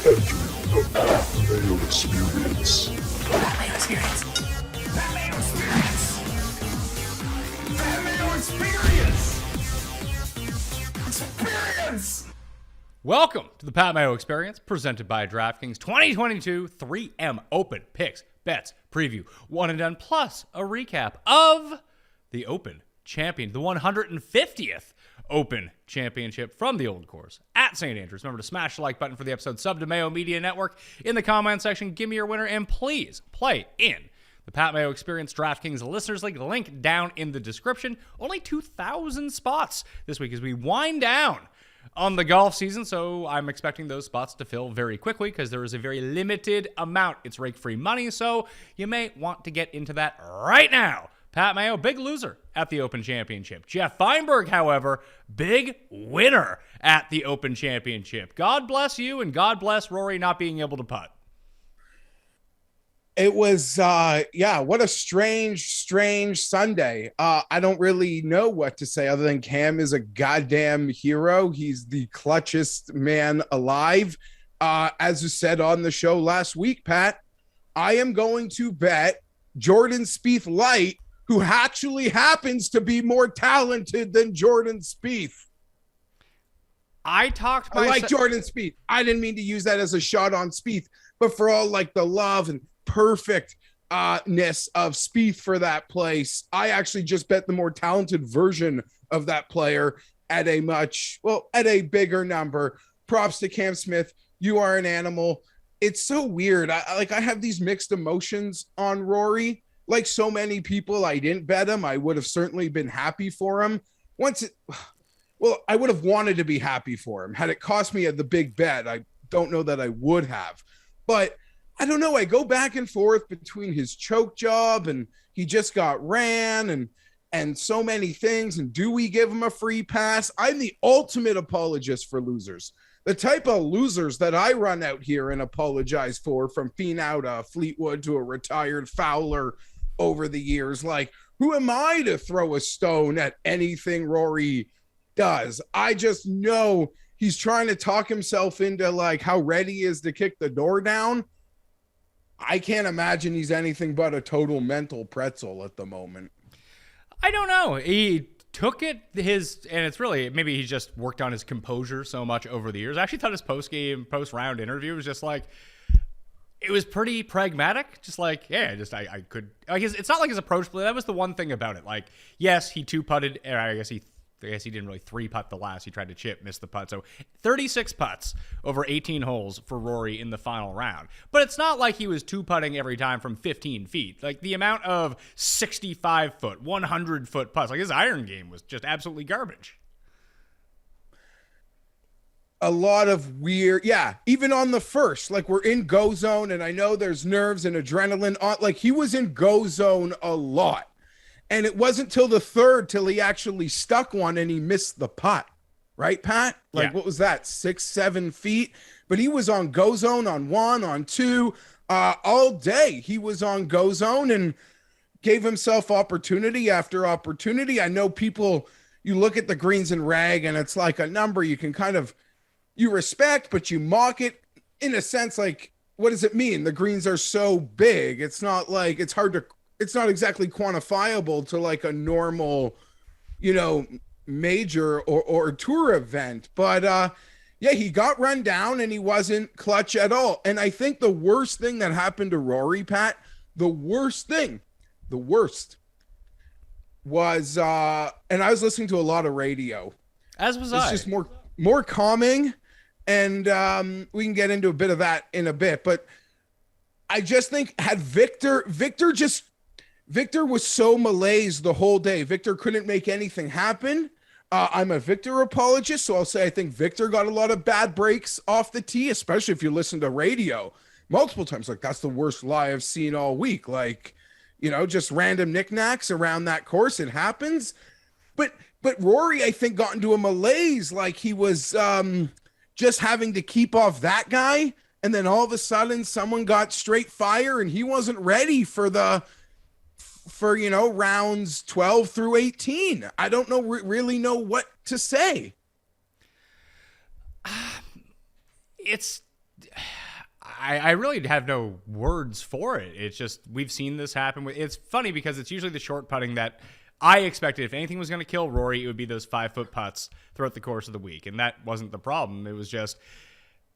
Entering the Mayo Experience. Mayo Experience. Mayo Experience. Mayo Experience. Experience. Welcome to the Pat Mayo Experience, presented by DraftKings 2022 3M Open Picks, Bets, Preview, One and Done, plus a recap of the Open Champion, the 150th Open Championship from the Old Course at St. Andrews. Remember to smash the like button for the episode, sub to Mayo Media Network in the comment section, give me your winner, and please play in the Pat Mayo Experience DraftKings Listeners League. The link down in the description. Only 2,000 spots this week as we wind down on the golf season, so I'm expecting those spots to fill very quickly because there is a very limited amount. It's rake-free money, so you may want to get into that right now. Pat Mayo, big loser at the Open Championship. Geoff Fienberg, however, big winner at the Open Championship. God bless you, and God bless Rory not being able to putt. It was, what a strange Sunday. I don't really know what to say other than Cam is a goddamn hero. He's the clutchest man alive. As you said on the show last week, Pat, I am going to bet Jordan Spieth light, who actually happens to be more talented than Jordan Spieth. I like Jordan Spieth. I didn't mean to use that as a shot on Spieth, but for all like the love and perfectness of Spieth for that place, I actually just bet the more talented version of that player at a bigger number. Props to Cam Smith. You are an animal. It's so weird. I have these mixed emotions on Rory. Like so many people, I didn't bet him. I would have certainly been happy for him. I would have wanted to be happy for him. Had it cost me the big bet, I don't know that I would have. But I don't know. I go back and forth between his choke job and he just got ran and so many things. And do we give him a free pass? I'm the ultimate apologist for losers. The type of losers that I run out here and apologize for, from Finau to Fleetwood to a retired Fowler over the years. Like, who am I to throw a stone at anything Rory does? I just know he's trying to talk himself into like how ready he is to kick the door down. I can't imagine he's anything but a total mental pretzel at the moment. I don't know. He took it and it's really, maybe he just worked on his composure so much over the years. I actually thought his post-round interview was just like, it was pretty pragmatic. Just like, yeah, I could, I guess it's not like his approach, but that was the one thing about it. Like, yes, he two-putted, and I guess he didn't really three-putt the last. He tried to chip, missed the putt. So 36 putts over 18 holes for Rory in the final round. But it's not like he was two-putting every time from 15 feet. Like, the amount of 65-foot, 100-foot putts, like his iron game was just absolutely garbage. A lot of weird, even on the first, like we're in go zone, and I know there's nerves and adrenaline on, like he was in go zone a lot. And it wasn't till the third till he actually stuck one and he missed the putt. Right, Pat? Like, What was that, 6-7 feet? But he was on go zone on one, on two, all day. He was on go zone and gave himself opportunity after opportunity. I know people, you look at the greens and rag and it's like a number you can kind of, you respect, but you mock it in a sense. Like, what does it mean? The greens are so big. It's not like, it's not exactly quantifiable to like a normal, major or tour event. But he got run down and he wasn't clutch at all. And I think the worst thing that happened to Rory, Pat, the worst was, and I was listening to a lot of radio. As was I. It's just more calming. And we can get into a bit of that in a bit. But I just think had Victor was so malaise the whole day. Victor couldn't make anything happen. I'm a Victor apologist, so I'll say I think Victor got a lot of bad breaks off the tee, especially if you listen to radio multiple times. Like, that's the worst lie I've seen all week. Like, just random knickknacks around that course. It happens. But Rory, I think, got into a malaise. Like, he was just having to keep off that guy. And then all of a sudden someone got straight fire and he wasn't ready for rounds 12 through 18. I don't really know what to say. It's I really have no words for it. It's just, we've seen this happen. It's funny because it's usually the short putting that I expected. If anything was going to kill Rory, it would be those 5-foot putts throughout the course of the week. And that wasn't the problem. It was just,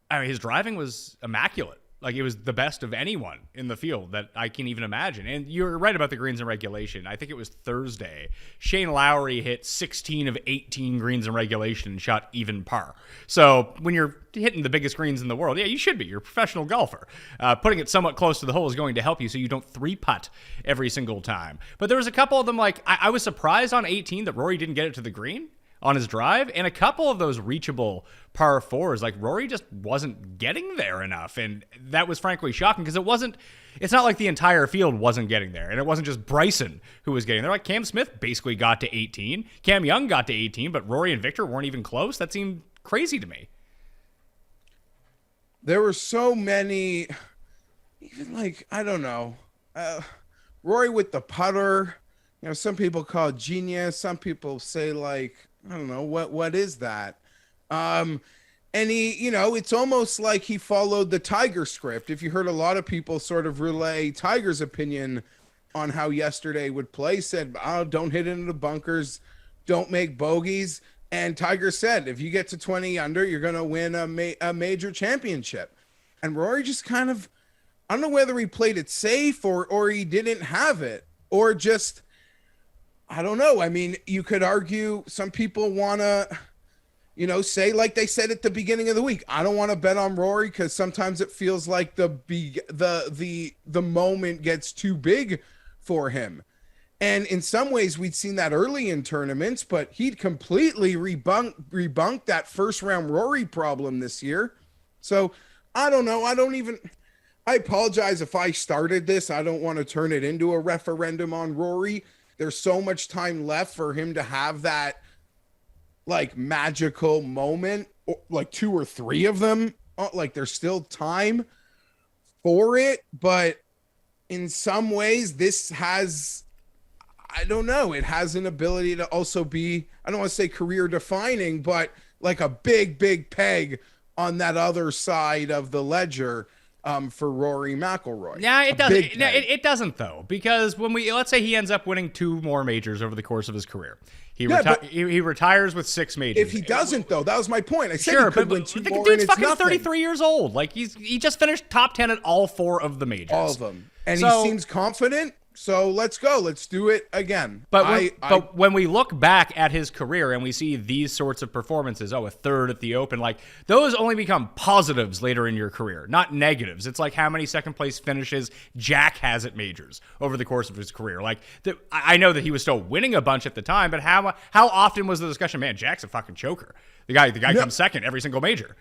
I mean, his driving was immaculate. Like, it was the best of anyone in the field that I can even imagine. And you're right about the greens in regulation. I think it was Thursday. Shane Lowry hit 16 of 18 greens in regulation and shot even par. So when you're hitting the biggest greens in the world, yeah, you should be. You're a professional golfer. Putting it somewhat close to the hole is going to help you so you don't three-putt every single time. But there was a couple of them, like, I was surprised on 18 that Rory didn't get it to the green on his drive, and a couple of those reachable par fours, like Rory just wasn't getting there enough, and that was frankly shocking because it's not like the entire field wasn't getting there, and it wasn't just Bryson who was getting there. Like, Cam Smith basically got to 18, Cam Young got to 18, but Rory and Victor weren't even close. That seemed crazy to me. There were so many, even like, I don't know, Rory with the putter, you know, some people call it genius, some people say, like, I don't know, what is that? And he, you know, it's almost like he followed the Tiger script. If you heard a lot of people sort of relay Tiger's opinion on how yesterday would play, said, oh, don't hit into the bunkers, don't make bogeys. And Tiger said, if you get to 20 under, you're going to win a major championship. And Rory just kind of, I don't know whether he played it safe or he didn't have it, or just, I don't know. I mean, you could argue some people want to, you know, say like they said at the beginning of the week, I don't want to bet on Rory because sometimes it feels like the moment gets too big for him. And in some ways we'd seen that early in tournaments, but he'd completely rebunked that first round Rory problem this year. So I don't know. I apologize if I started this. I don't want to turn it into a referendum on Rory. There's so much time left for him to have that, like, magical moment, or like 2 or 3 of them. Like, there's still time for it. But in some ways, this has, I don't know, it has an ability to also be, I don't want to say career defining, but like a big peg on that other side of the ledger. For Rory McIlroy. Yeah, it doesn't. It doesn't though, because when let's say he ends up winning 2 more majors over the course of his career, he retires with 6 majors. If he doesn't, though, that was my point. I said sure, he could win 2 more. Dude's fucking 33 years old. Like, he just finished top 10 at all 4 of the majors. All of them, and he seems confident. So let's go. Let's do it again. But when we look back at his career and we see these sorts of performances, a third at the Open, like, those only become positives later in your career, not negatives. It's like how many second place finishes Jack has at majors over the course of his career. Like, I know that he was still winning a bunch at the time, but how often was the discussion, man, Jack's a fucking choker. The guy comes second every single major.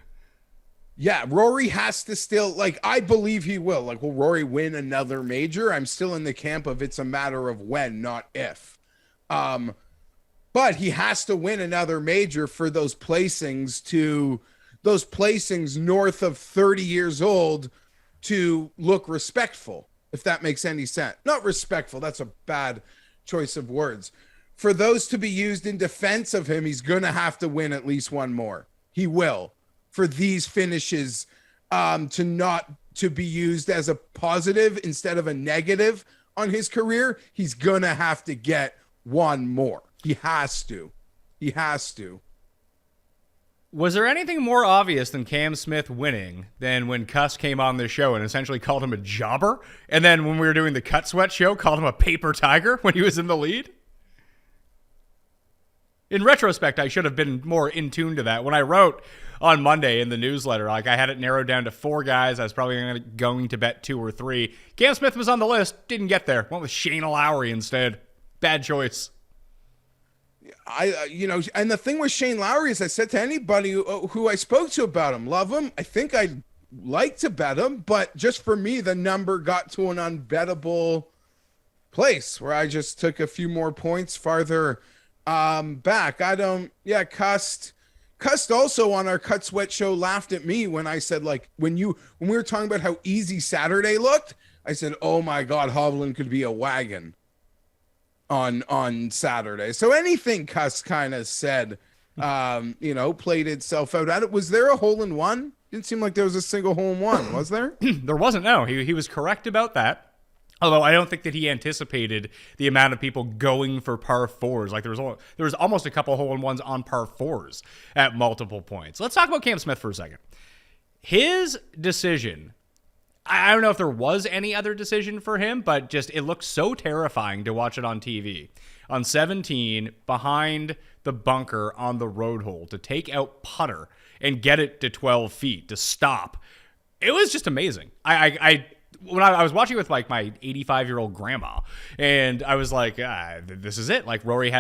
Yeah, Rory has to still, like, I believe he will. Like, will Rory win another major? I'm still in the camp of it's a matter of when, not if. But he has to win another major for those placings north of 30 years old to look respectful, if that makes any sense. Not respectful, that's a bad choice of words. For those to be used in defense of him, he's going to have to win at least 1 more. He will. For these finishes to be used as a positive instead of a negative on his career, he's going to have to get 1 more. He has to. Was there anything more obvious than Cam Smith winning than when Cuss came on the show and essentially called him a jobber? And then when we were doing the Cut Sweat show, called him a paper tiger when he was in the lead? In retrospect, I should have been more in tune to that. When I wrote on Monday in the newsletter, like, I had it narrowed down to 4 guys. I was probably going to bet 2 or 3. Cam Smith was on the list. Didn't get there. Went with Shane Lowry instead. Bad choice. And the thing with Shane Lowry is I said to anybody who I spoke to about him, love him. I think I'd like to bet him, but just for me, the number got to an unbettable place where I just took a few more points farther back. Cussed also on our Cut Sweat show laughed at me when I said, like, when we were talking about how easy Saturday looked, I said, oh my God, Hovland could be a wagon on Saturday. So anything Cuss kind of said, played itself out. Was there a hole in one Didn't seem like there was a single hole in one, was there? There wasn't, no. He was correct about that. Although I don't think that he anticipated the amount of people going for par fours. Like there was almost a couple hole in ones on par fours at multiple points. Let's talk about Cam Smith for a second. His decision, I don't know if there was any other decision for him, but just it looked so terrifying to watch it on TV. On 17, behind the bunker on the road hole to take out putter and get it to 12 feet to stop. It was just amazing. When I was watching with like my 85-year-old grandma, and I was like, this is it. Like Rory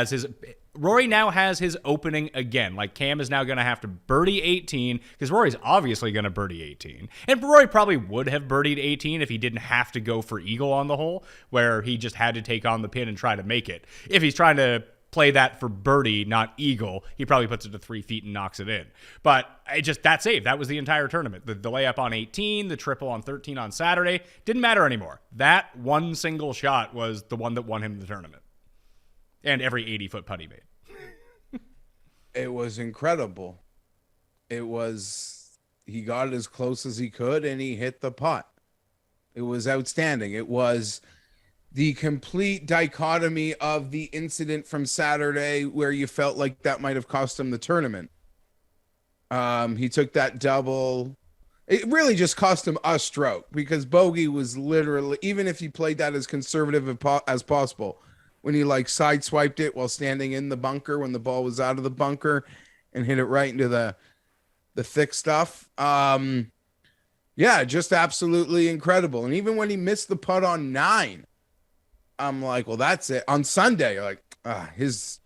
now has his opening again. Like Cam is now going to have to birdie 18 because Rory's obviously going to birdie 18. And Rory probably would have birdied 18 if he didn't have to go for eagle on the hole where he just had to take on the pin and try to make it. If he's trying to play that for birdie, not eagle, he probably puts it to 3 feet and knocks it in. But that save, that was the entire tournament. The layup on 18, the triple on 13 on Saturday, didn't matter anymore. That one single shot was the one that won him the tournament. And every 80-foot putt he made. It was incredible. He got it as close as he could and he hit the putt. It was outstanding. It was the complete dichotomy of the incident from Saturday where you felt like that might have cost him the tournament. He took that double. It really just cost him a stroke because bogey was literally, even if he played that as conservative as possible, when he like sideswiped it while standing in the bunker when the ball was out of the bunker and hit it right into the thick stuff. Yeah, just absolutely incredible. And even when he missed the putt on 9, I'm like, well, that's it. On Sunday, like, his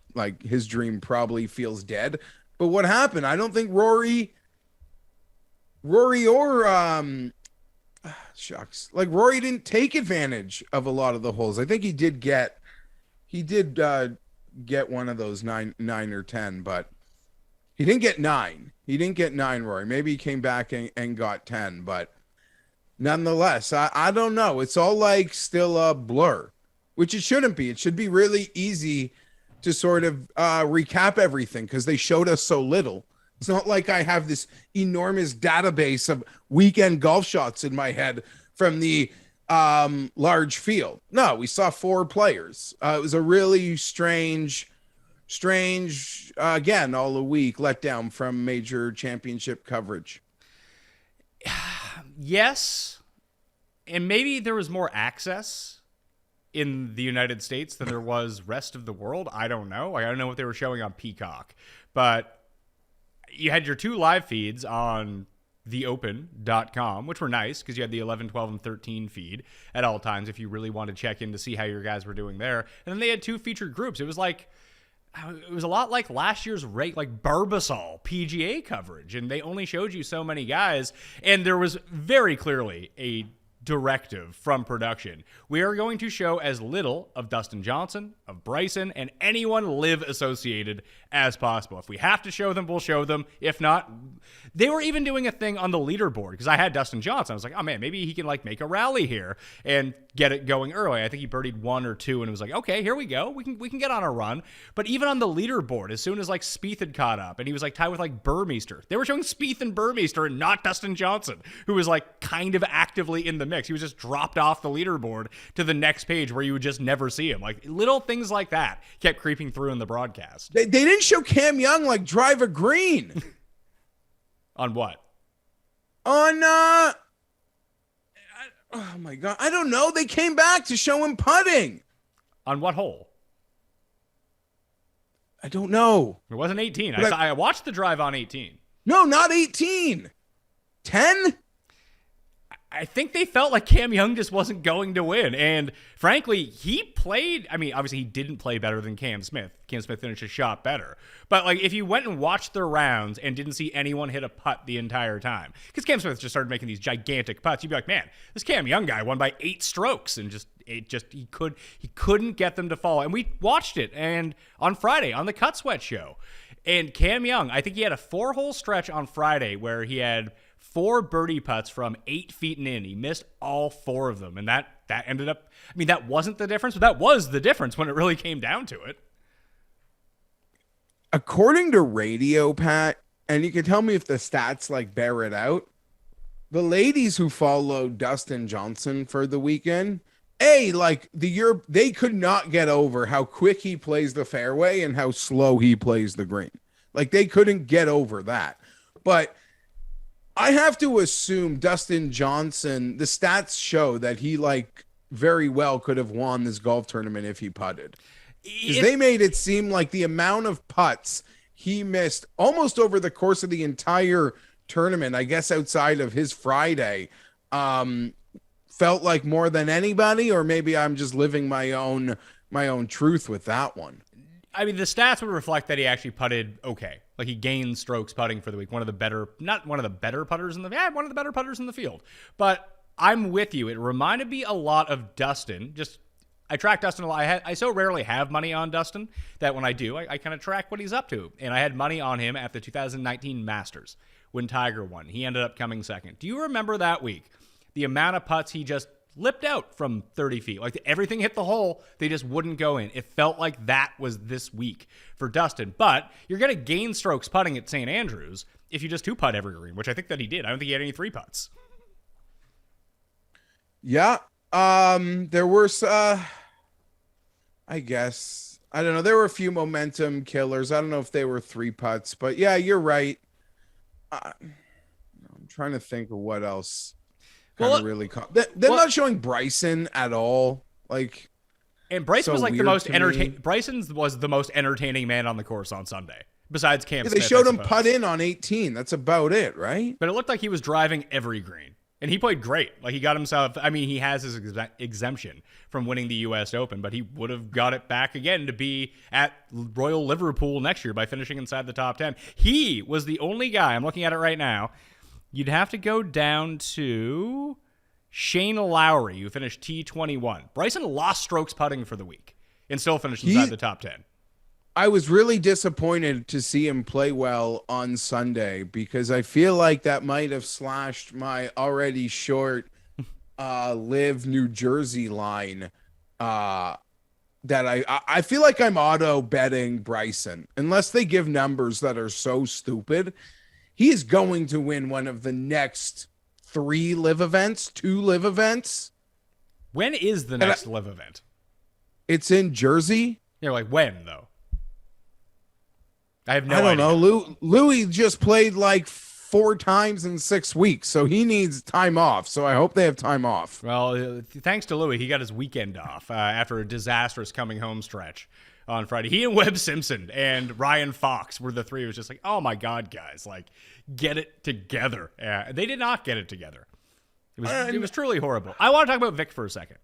dream probably feels dead. But what happened? I don't think Rory or shucks, like Rory didn't take advantage of a lot of the holes. I think he did get one of those nine or 10, but he didn't get 9. He didn't get 9, Rory. Maybe he came back and got 10, but nonetheless, I don't know. It's all like still a blur. Which it shouldn't be. It should be really easy to sort of recap everything because they showed us so little. It's not like I have this enormous database of weekend golf shots in my head from the large field. No, we saw 4 players. It was a really strange, again, all a week letdown from major championship coverage. Yes, and maybe there was more access in the United States than there was rest of the world. I don't know. I don't know what they were showing on Peacock. But you had your 2 live feeds on theopen.com, which were nice because you had the 11, 12, and 13 feed at all times if you really wanted to check in to see how your guys were doing there. And then they had 2 featured groups. It was a lot like last year's like Barbasol PGA coverage, and they only showed you so many guys. And there was very clearly a directive from production. We are going to show as little of Dustin Johnson, of Bryson, and anyone LIV associated as possible. If we have to show them, we'll show them. If not, they were even doing a thing on the leaderboard because I had Dustin Johnson. I was like, oh man, maybe he can like make a rally here and get it going early. I think he birdied 1 or 2 and it was like, okay, here we go. We can get on a run. But even on the leaderboard, as soon as like Spieth had caught up and he was like tied with like Burmeister, they were showing Spieth and Burmeister and not Dustin Johnson, who was like kind of actively in the mix. He was just dropped off the leaderboard to the next page where you would just never see him. Like little things like that kept creeping through in the broadcast. They didn't show Cam Young like drive a green. On what? On oh my God, I don't know. They came back to show him putting. On what hole? I don't know. It wasn't 18. I watched the drive on 18. No, not 18. 10? I think they felt like Cam Young just wasn't going to win. And frankly, he played, I mean, obviously he didn't play better than Cam Smith. Cam Smith finished a shot better. But like if you went and watched the rounds and didn't see anyone hit a putt the entire time, because Cam Smith just started making these gigantic putts, you'd be like, man, this Cam Young guy won by 8 strokes and he couldn't get them to fall. And we watched it and on Friday on the Cut Sweat show. And Cam Young, I think he had a 4-hole stretch on Friday where he had 4 birdie putts from 8 feet and in. He missed all 4 of them. And that ended up, I mean, that wasn't the difference, but that was the difference when it really came down to it. According to radio, Pat, and you can tell me if the stats like bear it out, the ladies who followed Dustin Johnson for the weekend, like they could not get over how quick he plays the fairway and how slow he plays the green. Like they couldn't get over that. But I have to assume Dustin Johnson, the stats show that he like very well could have won this golf tournament if he putted. Because they made it seem like the amount of putts he missed almost over the course of the entire tournament, I guess outside of his Friday, felt like more than anybody, or maybe I'm just living my own truth with that one. I mean, the stats would reflect that he actually putted okay. Like he gained strokes putting for the week. One of the better putters in the field. But I'm with you. It reminded me a lot of Dustin. I track Dustin a lot. I so rarely have money on Dustin that when I do, I kind of track what he's up to. And I had money on him at the 2019 Masters when Tiger won. He ended up coming second. Do you remember that week? The amount of putts he just lipped out from 30 feet. Like everything hit the hole. They just wouldn't go in. It felt like that was this week for Dustin. But you're going to gain strokes putting at St. Andrews if you just 2-putt every green, which I think that he did. I don't think he had any 3-putts. Yeah. There were, I guess, I don't know. There were a few momentum killers. I don't know if they were 3-putts, but yeah, you're right. I'm trying to think of what else. Really they're not showing Bryson at all. Like, and Bryson was like the most entertaining. Bryson was the most entertaining man on the course on Sunday, besides Cam Smith. They showed him putt in on 18. That's about it, right? But it looked like he was driving every green, and he played great. Like he got himself. I mean, he has his exemption from winning the U.S. Open, but he would have got it back again to be at Royal Liverpool next year by finishing inside the top 10. He was the only guy. I'm looking at it right now. You'd have to go down to Shane Lowry, who finished T21. Bryson lost strokes putting for the week and still finished inside the top 10. I was really disappointed to see him play well on Sunday because I feel like that might have slashed my already short LIV New Jersey line that I feel like I'm auto betting Bryson unless they give numbers that are so stupid. He's going to win one of the next 2 LIV events. When is the next LIV event? It's in Jersey. Yeah, like when though? I have no idea. I don't know. Louis just played like 4 times in 6 weeks, so he needs time off. So I hope they have time off. Well, thanks to Louis, he got his weekend off after a disastrous coming home stretch on Friday. He and Webb Simpson and Ryan Fox were the 3 who was just like, oh my God, guys, like, get it together. They did not get it together. It was truly horrible. I want to talk about Vic for a second.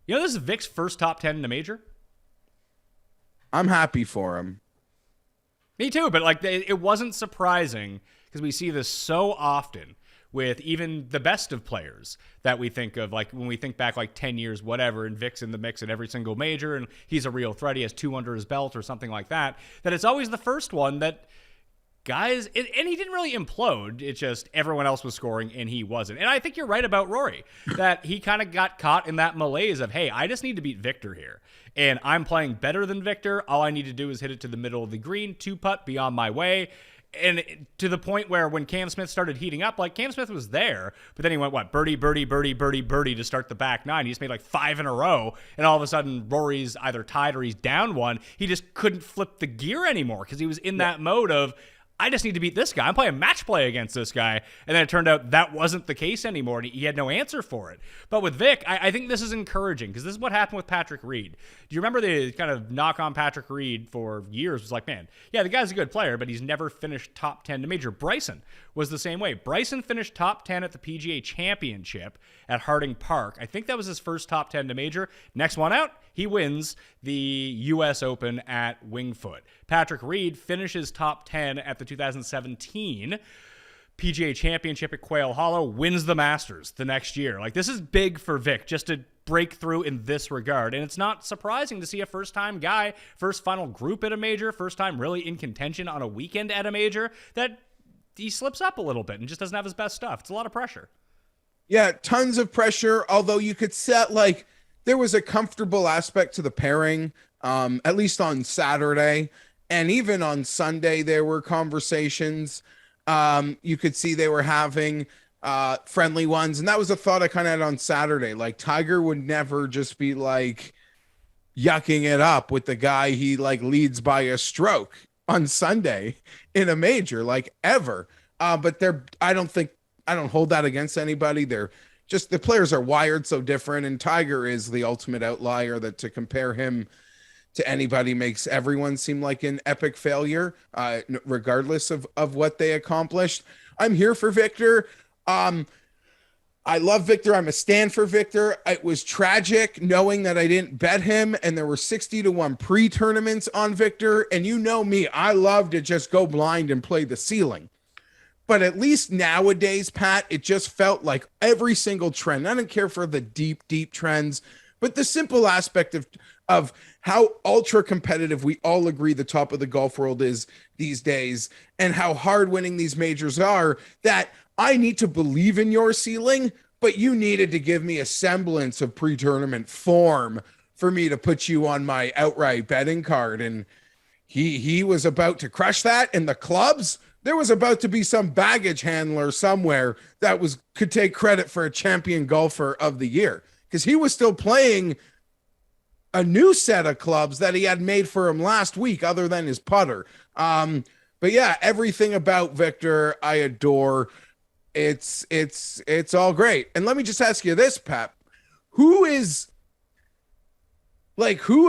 You know, this is Vic's first top 10 in a major. I'm happy for him. Me too, but like it wasn't surprising because we see this so often with even the best of players that we think of, like when we think back like 10 years, whatever, and Vic's in the mix at every single major, and he's a real threat. He has 2 under his belt or something like that, that it's always the first one that guys, and he didn't really implode. It's just everyone else was scoring and he wasn't. And I think you're right about Rory, that he kind of got caught in that malaise of, hey, I just need to beat Victor here. And I'm playing better than Victor. All I need to do is hit it to the middle of the green, 2-putt, be on my way. And to the point where when Cam Smith started heating up, like Cam Smith was there, but then he went, birdie, birdie, birdie, birdie, birdie to start the back 9. He just made like 5 in a row. And all of a sudden, Rory's either tied or he's down 1. He just couldn't flip the gear anymore because he was in that mode of, I just need to beat this guy. I'm playing match play against this guy. And then it turned out that wasn't the case anymore. And he had no answer for it. But with Vic, I think this is encouraging because this is what happened with Patrick Reed. Do you remember the kind of knock on Patrick Reed for years? It was like, man, yeah, the guy's a good player, but he's never finished top 10 to major. Bryson was the same way. Bryson finished top 10 at the PGA Championship at Harding Park. I think that was his first top 10 to major. Next one out, he wins the U.S. Open at Winged Foot. Patrick Reed finishes top 10 at the 2017 PGA Championship at Quail Hollow, wins the Masters the next year. Like, this is big for Vic just to break through in this regard. And it's not surprising to see a first-time guy, first final group at a major, first time really in contention on a weekend at a major, that he slips up a little bit and just doesn't have his best stuff. It's a lot of pressure. Yeah, tons of pressure, although you could set, like, there was a comfortable aspect to the pairing, at least on Saturday. And even on Sunday, there were conversations you could see they were having. friendly ones. And that was a thought I kind of had on Saturday. Like Tiger would never just be like yucking it up with the guy he like leads by a stroke on Sunday in a major, like ever. But I don't hold that against anybody. They're just, the players are wired so different. And Tiger is the ultimate outlier, that to compare him to anybody makes everyone seem like an epic failure, regardless of what they accomplished. I'm here for Victor. I love Victor. I'm a stand for Victor. It was tragic knowing that I didn't bet him, and there were 60-1 pre-tournaments on Victor. And you know me, I love to just go blind and play the ceiling. But at least nowadays, Pat, it just felt like every single trend. I don't care for the deep, deep trends, but the simple aspect of how ultra competitive we all agree the top of the golf world is these days, and how hard winning these majors are, that I need to believe in your ceiling, but you needed to give me a semblance of pre-tournament form for me to put you on my outright betting card. And he was about to crush that. And the clubs, there was about to be some baggage handler somewhere that could take credit for a champion golfer of the year, because he was still playing a new set of clubs that he had made for him last week, other than his putter. But yeah, everything about Victor, I adore. It's all great. And let me just ask you this, Pat. Who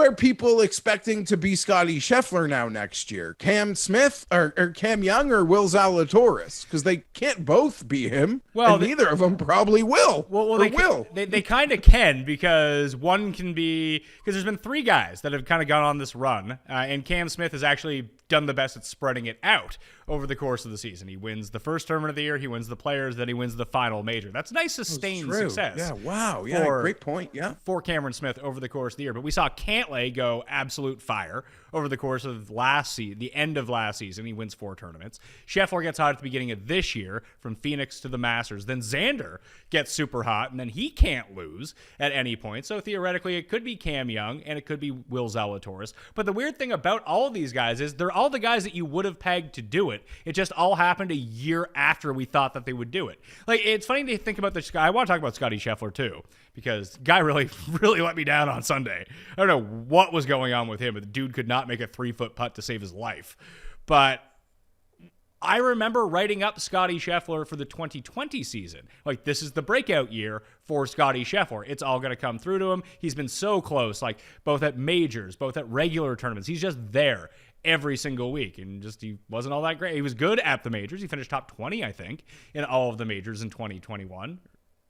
are people expecting to be Scotty Scheffler now next year? Cam Smith or Cam Young or Will Zalatoris? Because they can't both be him. Well, neither of them probably will. They kind of can, because one can be, because there's been three guys that have kind of gone on this run, and Cam Smith has actually done the best at spreading it out over the course of the season. He wins the first tournament of the year, he wins the Players, then he wins the final major. That's nice sustained success. Yeah, wow. Yeah, great point. Yeah. For Cameron Smith over the course of the year. But we saw Cantlay go absolute fire over the course of the end of last season. He wins 4 tournaments. Scheffler gets hot at the beginning of this year, from Phoenix to the Masters. Then Xander gets super hot, and then he can't lose at any point. So theoretically, it could be Cam Young, and it could be Will Zalatoris. But the weird thing about all of these guys is they're all the guys that you would have pegged to do it. It just all happened a year after we thought that they would do it. Like, it's funny to think about this guy. I want to talk about Scotty Scheffler too, because guy really let me down on Sunday. I don't know what was going on with him, but the dude could not make a 3-foot putt to save his life. But I remember writing up Scotty Scheffler for the 2020 season. Like, this is the breakout year for Scotty Scheffler. It's all going to come through to him. He's been so close, like both at majors, both at regular tournaments. He's just there every single week, and just, he wasn't all that great. He was good at the majors. He finished top 20, I think, in all of the majors in 2021.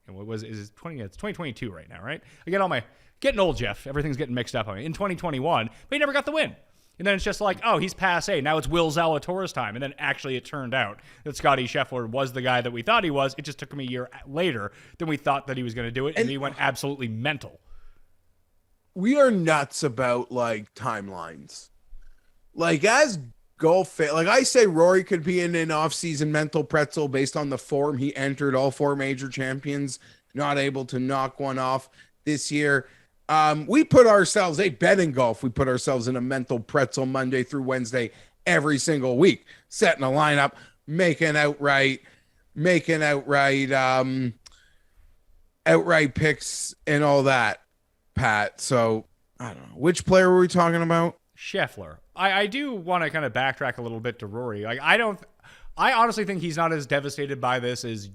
And what was it's 2022 right now, right? I get getting old, Jeff. Everything's getting mixed up on me. In 2021, but he never got the win. And then it's just like, oh, he's passe. Now it's Will Zalatoris time. And then actually it turned out that Scotty Scheffler was the guy that we thought he was. It just took him a year later than we thought that he was going to do it. And he went absolutely mental. We are nuts about, like, timelines. Like, as golf, like I say, Rory could be in an off-season mental pretzel based on the form he entered. All 4 major champions, not able to knock one off this year. We put ourselves, betting golf, we put ourselves in a mental pretzel Monday through Wednesday every single week, setting a lineup, making outright picks and all that, Pat. So I don't know, which player were we talking about? Scheffler. I do want to kind of backtrack a little bit to Rory. Like, I honestly think he's not as devastated by this as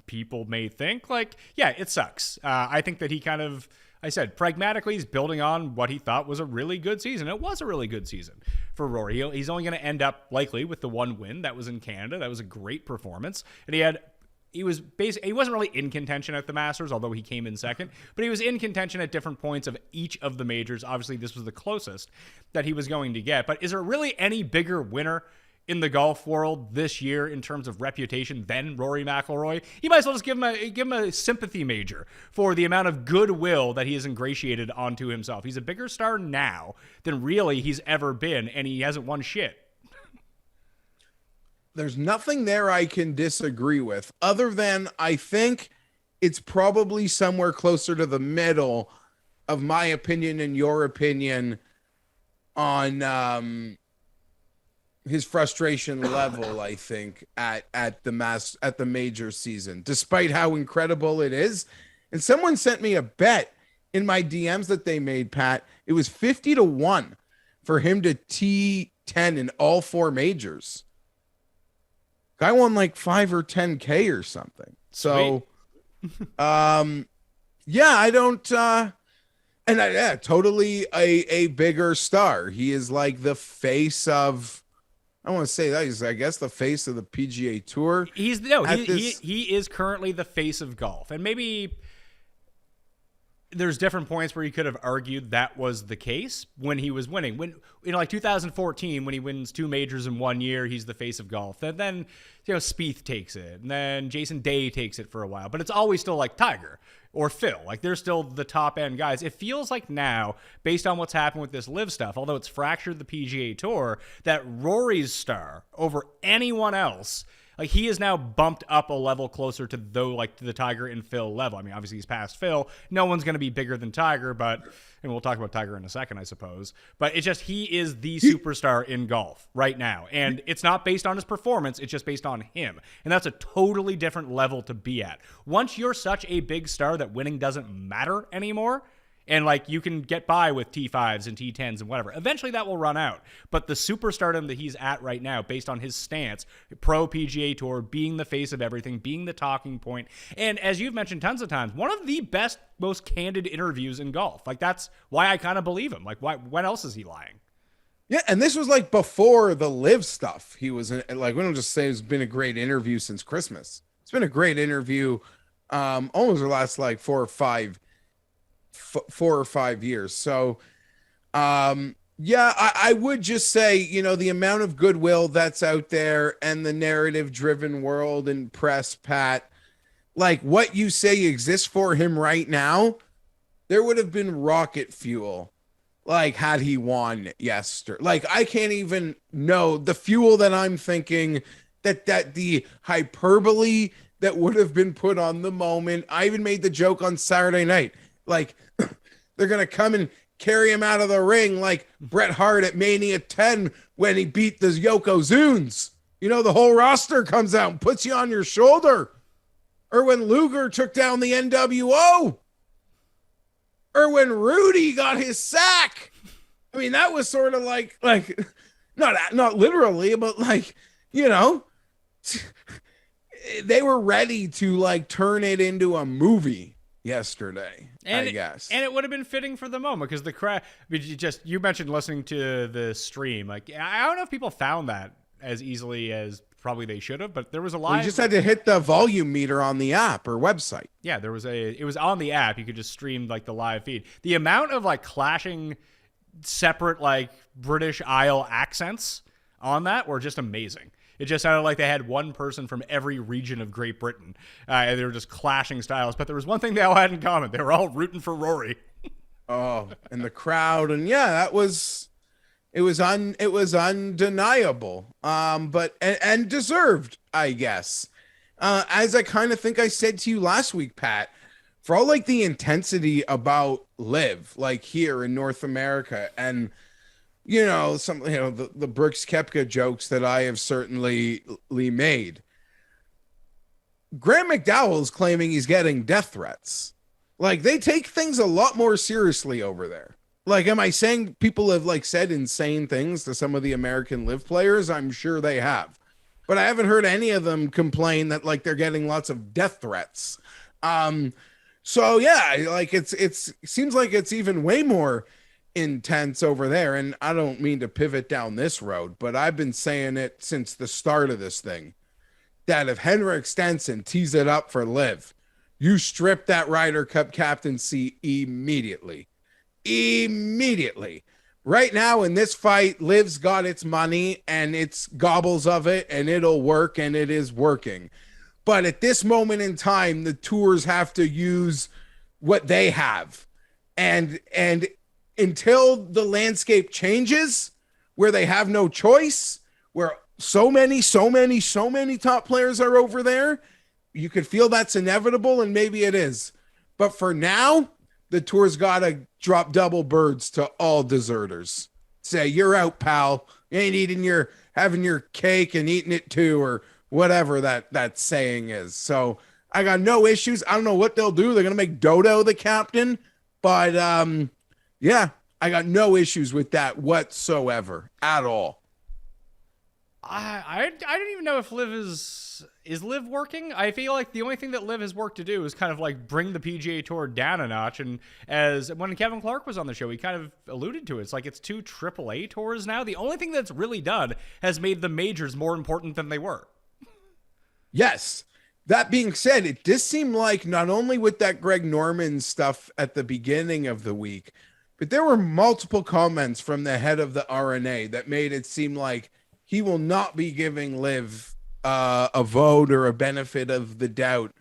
people may think. Like, yeah, it sucks. I think that he kind of, I said, pragmatically, he's building on what he thought was a really good season. It was a really good season for Rory. He's only going to end up likely with the 1 win. That was in Canada. That was a great performance. And he wasn't really in contention at the Masters, although he came in second, but he was in contention at different points of each of the majors. Obviously, this was the closest that he was going to get. But is there really any bigger winner in the golf world this year in terms of reputation than Rory McIlroy? You might as well just give him a sympathy major for the amount of goodwill that he has ingratiated onto himself. He's a bigger star now than really he's ever been, and he hasn't won shit. There's nothing there I can disagree with, other than I think it's probably somewhere closer to the middle of my opinion and your opinion on his frustration level, I think, at the major season, despite how incredible it is. And someone sent me a bet in my DMs that they made, Pat. It was 50-1 for him to T10 in all 4 majors. Guy won like 5 or 10K or something. So, yeah, I don't, totally a bigger star. He is like the face of, I want to say that he's, I guess, the face of the PGA Tour. He is currently the face of golf, and maybe there's different points where you could have argued that was the case when he was winning. When, like 2014, when he wins 2 majors in 1 year, he's the face of golf. And then, Spieth takes it, and then Jason Day takes it for a while. But it's always still like Tiger or Phil. Like, they're still the top end guys. It feels like now, based on what's happened with this LIV stuff, although it's fractured the PGA Tour, that Rory's star over anyone else, like, he is now bumped up a level closer to the Tiger and Phil level. I mean, obviously he's past Phil. No one's going to be bigger than Tiger, and we'll talk about Tiger in a second, I suppose. But it's just, he is the superstar in golf right now. And it's not based on his performance. It's just based on him. And that's a totally different level to be at. Once you're such a big star that winning doesn't matter anymore, and like you can get by with T5s and T10s and whatever, eventually that will run out. But the superstardom that he's at right now, based on his stance, pro PGA Tour, being the face of everything, being the talking point, and as you've mentioned tons of times, one of the best, most candid interviews in golf. Like, that's why I kind of believe him. Like, when else is he lying? Yeah, and this was like before the LIV stuff. He was like, we don't just say it's been a great interview since Christmas. It's been a great interview almost the last like 4 or 5 years. So, yeah, I would just say, the amount of goodwill that's out there and the narrative driven world and press, Pat, like what you say exists for him right now, there would have been rocket fuel. Like, had he won yesterday, like, I can't even know the fuel that I'm thinking that the hyperbole that would have been put on the moment. I even made the joke on Saturday night. Like, they're going to come and carry him out of the ring like Bret Hart at Mania 10 when he beat the Yokozunas. The whole roster comes out and puts you on your shoulder. Or when Luger took down the NWO. Or when Rudy got his sack. I mean, that was sort of like not literally, but like, they were ready to like turn it into a movie yesterday, I guess. And it would have been fitting for the moment because the crowd, you mentioned listening to the stream. Like, I don't know if people found that as easily as probably they should have, but there was a live. You just had to hit the volume meter on the app or website. Yeah, it was on the app. You could just stream like the live feed. The amount of like clashing separate like British Isle accents on that were just amazing. It just sounded like they had one person from every region of Great Britain, and they were just clashing styles. But there was one thing they all had in common: they were all rooting for Rory. Oh, and the crowd, and yeah, it was undeniable, but and deserved, I guess. As I kind of think I said to you last week, Pat, for all like the intensity about LIV, like here in North America, and the Brooks Koepka jokes that I have certainly made. Graham McDowell is claiming he's getting death threats. Like, they take things a lot more seriously over there. Like, am I saying people have like said insane things to some of the American LIV players? I'm sure they have, but I haven't heard any of them complain that like they're getting lots of death threats. So yeah, like it seems like it's even way more intense over there. And I don't mean to pivot down this road, but I've been saying it since the start of this thing, that if Henrik Stenson tees it up for LIV, you strip that Ryder Cup captaincy immediately. Right now in this fight, LIV's got its money and its gobbles of it, and it'll work, and it is working. But at this moment in time, the tours have to use what they have. And until the landscape changes, where they have no choice, where so many top players are over there, you could feel that's inevitable, and maybe it is. But for now, the tour's got to drop double birds to all deserters. Say, you're out, pal. You ain't eating your having your cake and eating it too, or whatever that saying is. So I got no issues. I don't know what they'll do. They're gonna make Dodo the captain, but yeah, I got no issues with that whatsoever at all. I don't even know if Liv is Liv working. I feel like the only thing that Liv has work to do is kind of like bring the PGA Tour down a notch. And as when Kevin Clark was on the show, he kind of alluded to it. It's like it's 2 AAA tours now. The only thing that's really done has made the majors more important than they were. Yes. That being said, it does seem like not only with that Greg Norman stuff at the beginning of the week, but there were multiple comments from the head of the RNA that made it seem like he will not be giving Liv a vote or a benefit of the doubt.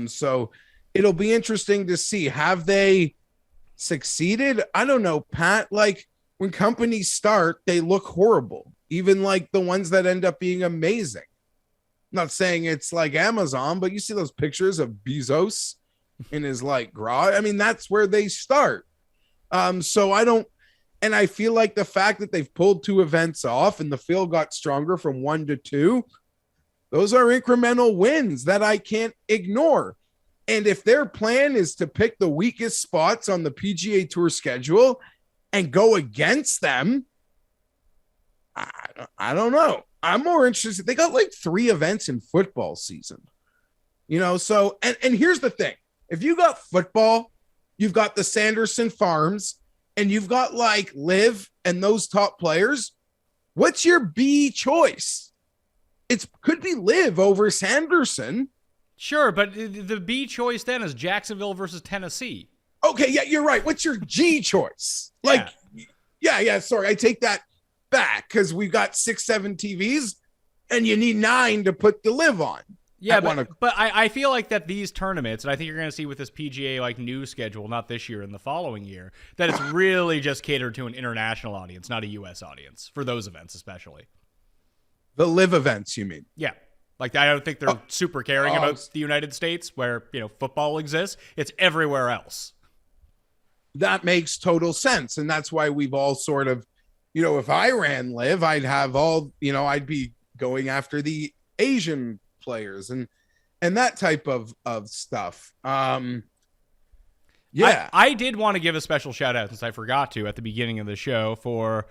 So it'll be interesting to see. Have they succeeded? I don't know, Pat. Like when companies start, they look horrible. Even like the ones that end up being amazing. Not saying it's like Amazon, but you see those pictures of Bezos in his like garage. I mean, that's where they start. So I don't, and I feel like the fact that they've pulled 2 events off and the field got stronger from 1 to 2, those are incremental wins that I can't ignore. And if their plan is to pick the weakest spots on the PGA Tour schedule and go against them, I don't know. I'm more interested. They got like 3 events in football season, you know? So, and here's the thing. If you got football, you've got the Sanderson Farms, and you've got like Liv and those top players, what's your B choice? It could be Liv over Sanderson. Sure, but the B choice then is Jacksonville versus Tennessee. Okay, yeah, you're right. What's your G choice? Like, yeah, sorry, I take that back because we've got 6-7 TVs and you need 9 to put the Liv on. Yeah, but I feel like that these tournaments, and I think you're going to see with this PGA like new schedule, not this year and the following year, that it's really just catered to an international audience, not a U.S. audience, for those events especially. The Liv events, you mean? Yeah. Like, I don't think they're super caring about the United States where, you know, football exists. It's everywhere else. That makes total sense. And that's why we've all sort of, you know, if I ran Liv, I'd have all, you know, I'd be going after the Asian players and that type of stuff. Yeah. I did want to give a special shout out, since I forgot to at the beginning of the show, for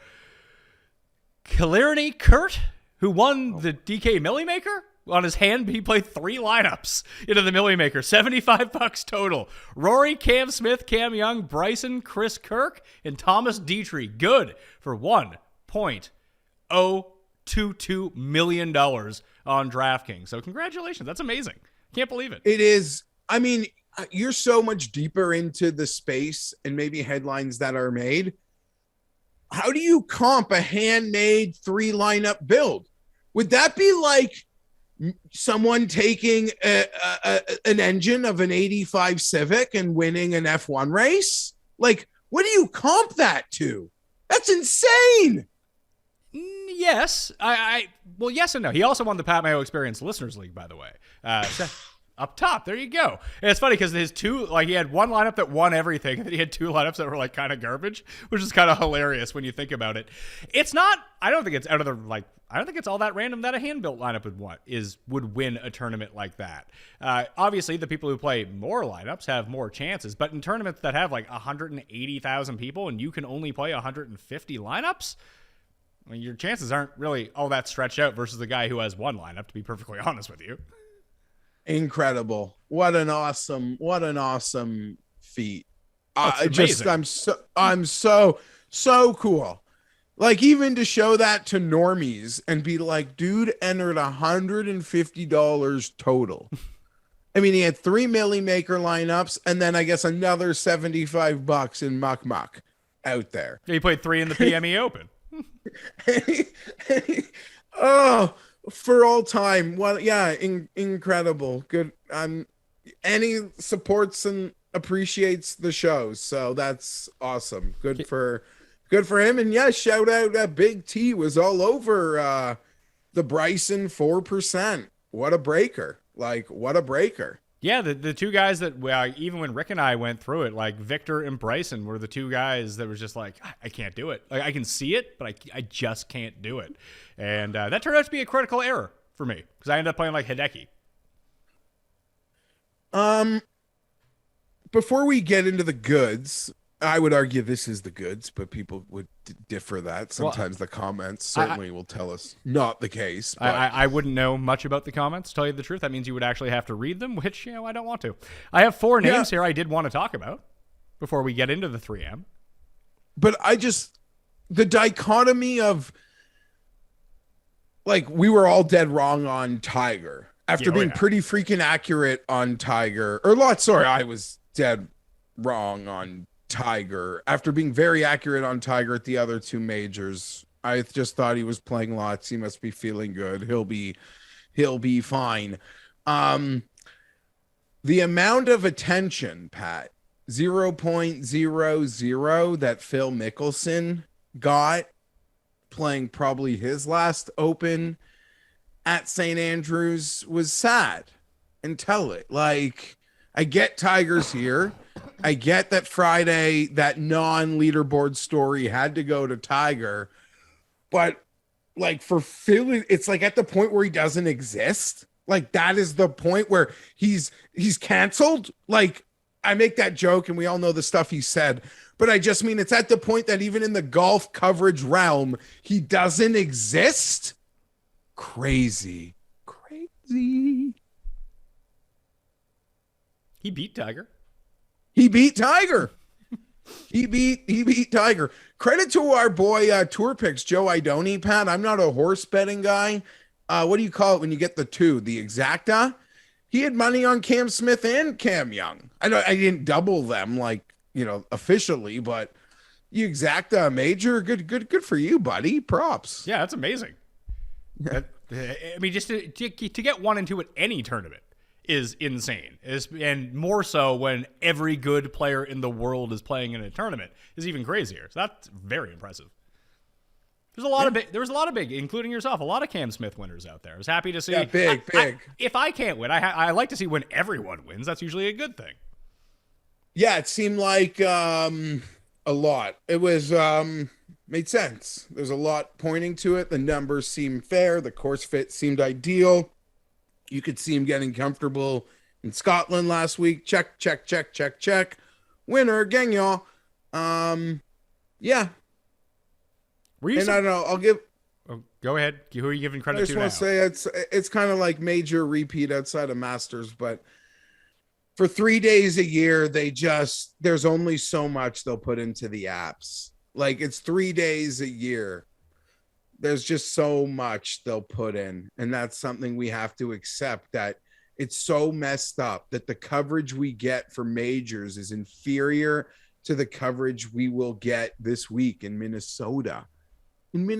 Killarney Kurt, who won the DK Millie Maker. On his hand, he played 3 lineups into the Millie Maker, $75 total. Rory, Cam Smith, Cam Young, Bryson, Chris Kirk, and Thomas Dietrich. Good for $1.022 million on DraftKings. So congratulations. That's amazing. Can't believe it. It is. I mean, you're so much deeper into the space and maybe headlines that are made. How do you comp a handmade 3 lineup build? Would that be like someone taking an engine of an 85 Civic and winning an F1 race? Like, what do you comp that to? That's insane. Yes. Well, yes and no. He also won the Pat Mayo Experience Listeners League, by the way. Up top, there you go. And it's funny because his 2, like, he had one lineup that won everything, and then he had 2 lineups that were like kind of garbage, which is kind of hilarious when you think about it. It's not. I don't think it's out of the like. I don't think it's all that random that a hand-built lineup would win a tournament like that. Obviously, the people who play more lineups have more chances, but in tournaments that have like 180,000 people and you can only play 150 lineups, I mean, your chances aren't really all that stretched out versus the guy who has 1 lineup, to be perfectly honest with you. Incredible. What an awesome feat. I'm so cool. Like, even to show that to normies and be like, dude entered $150 total. I mean, he had 3 Millie Maker lineups and then I guess another $75 in Muck out there. Yeah, he played 3 in the PME Open. Oh, for all time. Well, yeah, incredible. Good. Any supports and appreciates the show, so that's awesome. Good for him. And yeah, shout out Big T was all over the Bryson 4%. What a breaker. Like, what a breaker. Yeah, the two guys that even when Rick and I went through it, like Victor and Bryson were the two guys that was just like, I can't do it. Like I can see it, but I just can't do it. And that turned out to be a critical error for me because I ended up playing like Hideki. Before we get into the goods, I would argue this is the goods, but people would differ that. Sometimes the comments certainly will tell us not the case. But I wouldn't know much about the comments, to tell you the truth. That means you would actually have to read them, which, I don't want to. I have 4 names here I did want to talk about before we get into the 3M. But the dichotomy of, like, we were all dead wrong on Tiger. After being pretty freaking accurate on Tiger. I was dead wrong on Tiger after being very accurate on Tiger at the other 2 majors. I just thought he was playing lots. He must be feeling good. He'll be fine. The amount of attention, Pat, 0.00 that Phil Mickelson got playing probably his last Open at St. Andrews was sad. And tell it, like, I get Tiger's here. I get that Friday, that non-leaderboard story had to go to Tiger. But, like, for Phil, it's like at the point where he doesn't exist. Like, that is the point where he's canceled. Like, I make that joke and we all know the stuff he said. But I just mean it's at the point that even in the golf coverage realm, he doesn't exist. Crazy. He beat Tiger. He beat Tiger. He beat Tiger. Credit to our boy Tour Picks, Joe Idoni, Pat. I'm not a horse betting guy. What do you call it when you get the 2? The exacta? He had money on Cam Smith and Cam Young. I didn't double them officially, but you exacta major. Good for you, buddy. Props. Yeah, that's amazing. I mean, just to get 1 and 2 at any tournament is insane. And more so when every good player in the world is playing in a tournament is even crazier. So that's very impressive. There was a lot of big, including yourself, a lot of Cam Smith winners out there. I was happy to see. Yeah, big. If I can't win, I like to see when everyone wins. That's usually a good thing. Yeah, it seemed like a lot. It was made sense. There's a lot pointing to it. The numbers seemed fair. The course fit seemed ideal. You could see him getting comfortable in Scotland last week. Check. Winner, Gagnon. Yeah. Were you? And I don't know. I'll give. Oh, go ahead. Who are you giving credit to? I just want to say it's kind of like major repeat outside of Masters, but for 3 days a year, there's only so much they'll put into the apps. Like, it's 3 days a year. There's just so much they'll put in. And that's something we have to accept, that it's so messed up that the coverage we get for majors is inferior to the coverage we will get this week in Minnesota. I'm going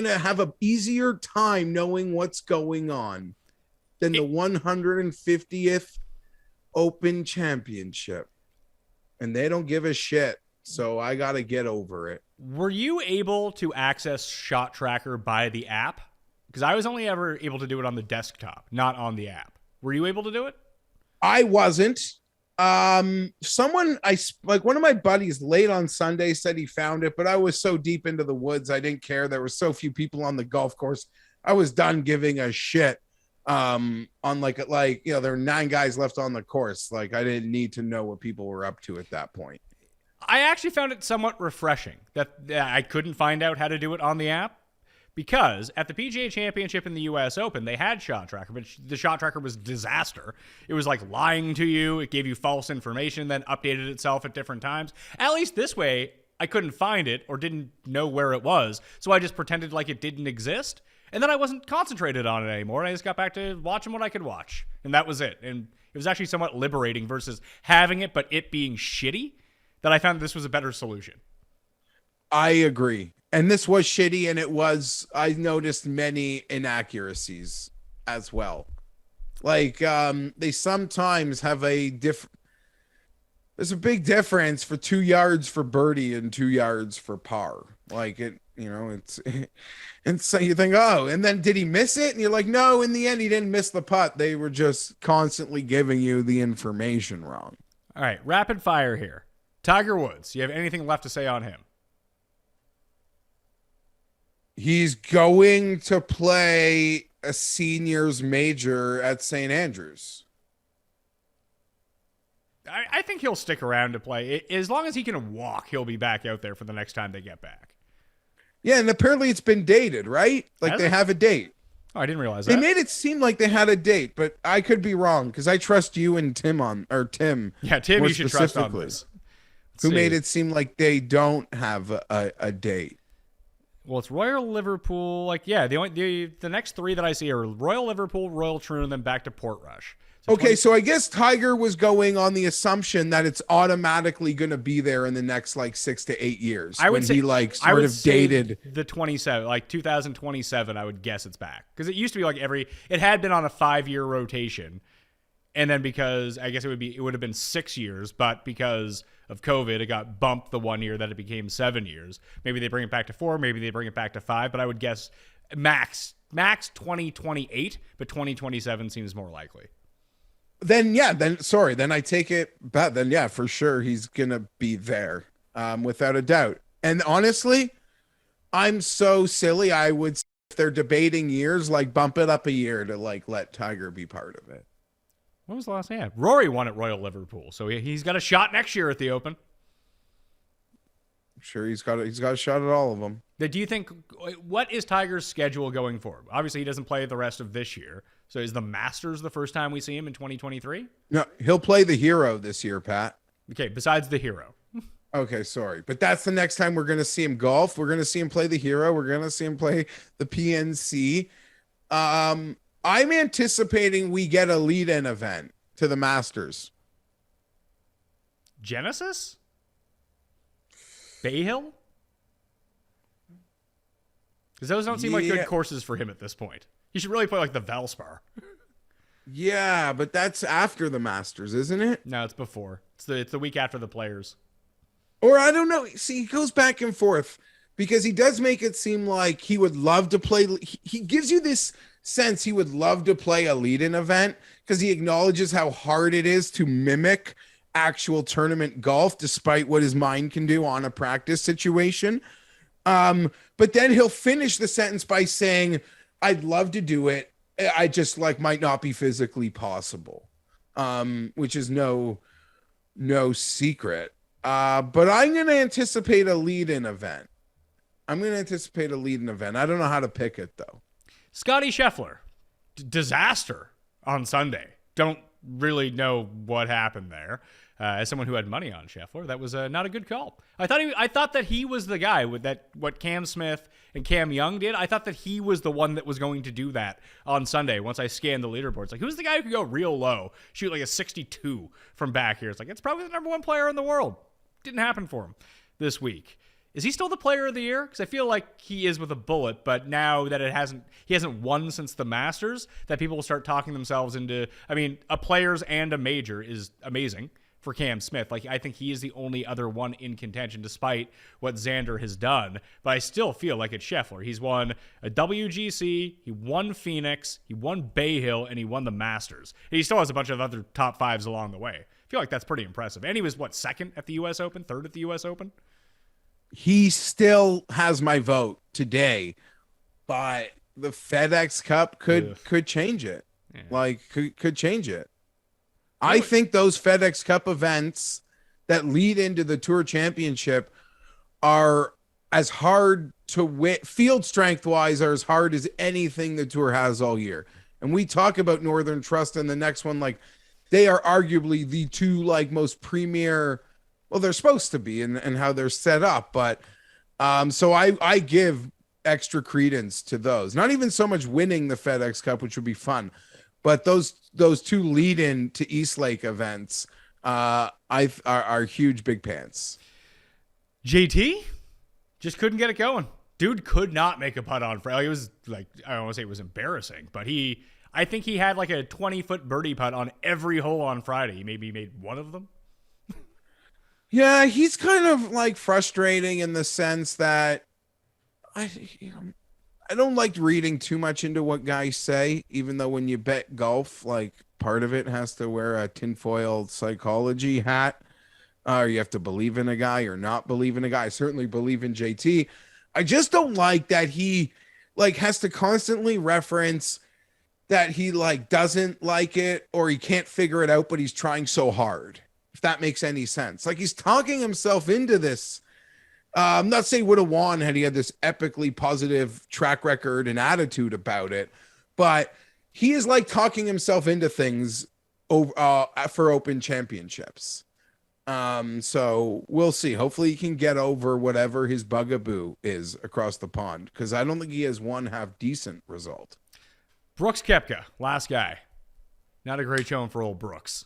to have an easier time knowing what's going on than the 150th Open Championship. And they don't give a shit. So I got to get over it. Were you able to access Shot Tracker by the app? Because I was only ever able to do it on the desktop, not on the app. Were you able to do it? I wasn't. One of my buddies late on Sunday said he found it, but I was so deep into the woods, I didn't care. There were so few people on the golf course. I was done giving a shit. On there were 9 guys left on the course. Like, I didn't need to know what people were up to at that point. I actually found it somewhat refreshing that I couldn't find out how to do it on the app, because at the PGA Championship in the US Open, they had Shot Tracker, but the Shot Tracker was disaster. It was like lying to you. It gave you false information, then updated itself at different times. At least this way, I couldn't find it or didn't know where it was, so I just pretended like it didn't exist, and then I wasn't concentrated on it anymore. I just got back to watching what I could watch, and that was it. And it was actually somewhat liberating versus having it, but it being shitty, that I found this was a better solution. I agree. And this was shitty, and I noticed many inaccuracies as well. Like, they sometimes have there's a big difference for 2 yards for birdie and 2 yards for par. Like, You know, it's and so you think, oh, and then did he miss it? And you're like, no, in the end, he didn't miss the putt. They were just constantly giving you the information wrong. All right, rapid fire here. Tiger Woods, you have anything left to say on him? He's going to play a seniors major at St. Andrews. I think he'll stick around to play. As long as he can walk, he'll be back out there for the next time they get back. Yeah, and apparently it's been dated, right? Like they have a date. Oh, I didn't realize They that. made it seem like they had a date, but I could be wrong because I trust you and Tim. Yeah, Tim, more you should trust on specifically, this. who made it seem like they don't have a date. Well, it's Royal Liverpool. Like, yeah, the next three that I see are Royal Liverpool, Royal Troon, and then back to Portrush. Okay, so I guess Tiger was going on the assumption that it's automatically going to be there in the next like 6 to 8 years. I would say, he like sort of dated the 27, like 2027. I would guess it's back because it used to be like it had been on a 5-year rotation, and then because I guess it would have been 6 years, but because of COVID, it got bumped the 1 year that it became 7 years. Maybe they bring it back to 4, maybe they bring it back to 5, but I would guess max 2028, but 2027 seems more likely. Then I take it back. Then yeah, for sure he's gonna be there, without a doubt. And honestly, I'm so silly. I would say if they're debating years, like bump it up a year to like let Tiger be part of it. When was the last time? Yeah, Rory won at Royal Liverpool, so he's got a shot next year at the Open. I'm sure he's got a shot at all of them. Do you think, what is Tiger's schedule going forward? Obviously, he doesn't play the rest of this year. So is the Masters the first time we see him in 2023? No, he'll play the Hero this year, Pat. Okay, besides the Hero. Okay, sorry. But that's the next time we're going to see him golf. We're going to see him play the Hero. We're going to see him play the PNC. I'm anticipating we get a lead-in event to the Masters. Genesis? Bay Hill? Because those don't seem like good courses for him at this point. He should really play like the Valspar. Yeah, but that's after the Masters, isn't it? No, it's before. It's the week after the Players. Or I don't know. See, he goes back and forth because he does make it seem like he would love to play. He gives you this sense he would love to play a lead-in event because he acknowledges how hard it is to mimic actual tournament golf despite what his mind can do on a practice situation. But then he'll finish the sentence by saying, I'd love to do it. I just like might not be physically possible. Which is no secret. But I'm going to anticipate a lead-in event. I don't know how to pick it though. Scotty Scheffler, disaster on Sunday. Don't really know what happened there. As someone who had money on Scheffler, that was not a good call. I thought that he was the guy with that. What Cam Smith and Cam Young did, I thought that he was the one that was going to do that on Sunday. Once I scanned the leaderboards, like who's the guy who could go real low, shoot like a 62 from back here? It's like it's probably the number one player in the world. Didn't happen for him this week. Is he still the player of the year? Because I feel like he is with a bullet, but now that he hasn't won since the Masters, that people will start talking themselves into. I mean, a players and a major is amazing for Cam Smith. Like, I think he is the only other one in contention, despite what Xander has done. But I still feel like it's Scheffler. He's won a WGC, he won Phoenix, he won Bay Hill, and he won the Masters. And he still has a bunch of other top fives along the way. I feel like that's pretty impressive. And he was, second at the U.S. Open, third at the U.S. Open? He still has my vote today, but the FedEx Cup could change it. Yeah. Could change it. I think those FedEx Cup events that lead into the Tour Championship are as hard to win, field strength wise, are as hard as anything the Tour has all year. And we talk about Northern Trust and the next one, like they are arguably the two most premier. Well, they're supposed to be and how they're set up. But so I give extra credence to those. Not even so much winning the FedEx Cup, which would be fun, but those two lead in to East Lake events are huge big pants. JT just couldn't get it going. Dude could not make a putt on Friday. It was I don't want to say it was embarrassing, but I think he had a 20-foot birdie putt on every hole on Friday. He maybe made one of them. Yeah, he's kind of frustrating in the sense that I I don't like reading too much into what guys say, even though when you bet golf, like part of it has to wear a tinfoil psychology hat. Or you have to believe in a guy or not believe in a guy. I certainly believe in JT. I just don't like that he like has to constantly reference that he like doesn't like it or he can't figure it out, but he's trying so hard. If that makes any sense. Like he's talking himself into this. I'm not saying would have won had he had this epically positive track record and attitude about it, but he is like talking himself into things for open championships. So we'll see. Hopefully he can get over whatever his bugaboo is across the pond, because I don't think he has one half decent result. Brooks Koepka, last guy. Not a great showing for old Brooks.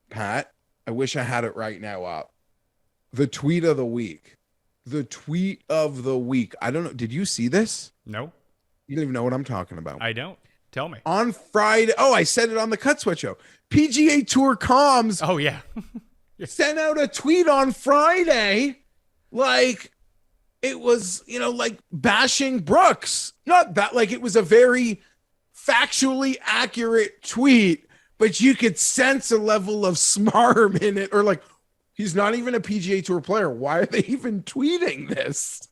Pat, I wish I had it right now up. The tweet of the week. The tweet of the week. I don't know. Did you see this? No. You don't even know what I'm talking about. I don't. Tell me. On Friday. Oh, I said it on the Cut Sweat show. PGA Tour comms. Oh, yeah. Sent out a tweet on Friday. Like it was, you know, like bashing Brooks. Not that, like it was a very factually accurate tweet, but you could sense a level of smarm in it, or like, he's not even a PGA Tour player. Why are they even tweeting this?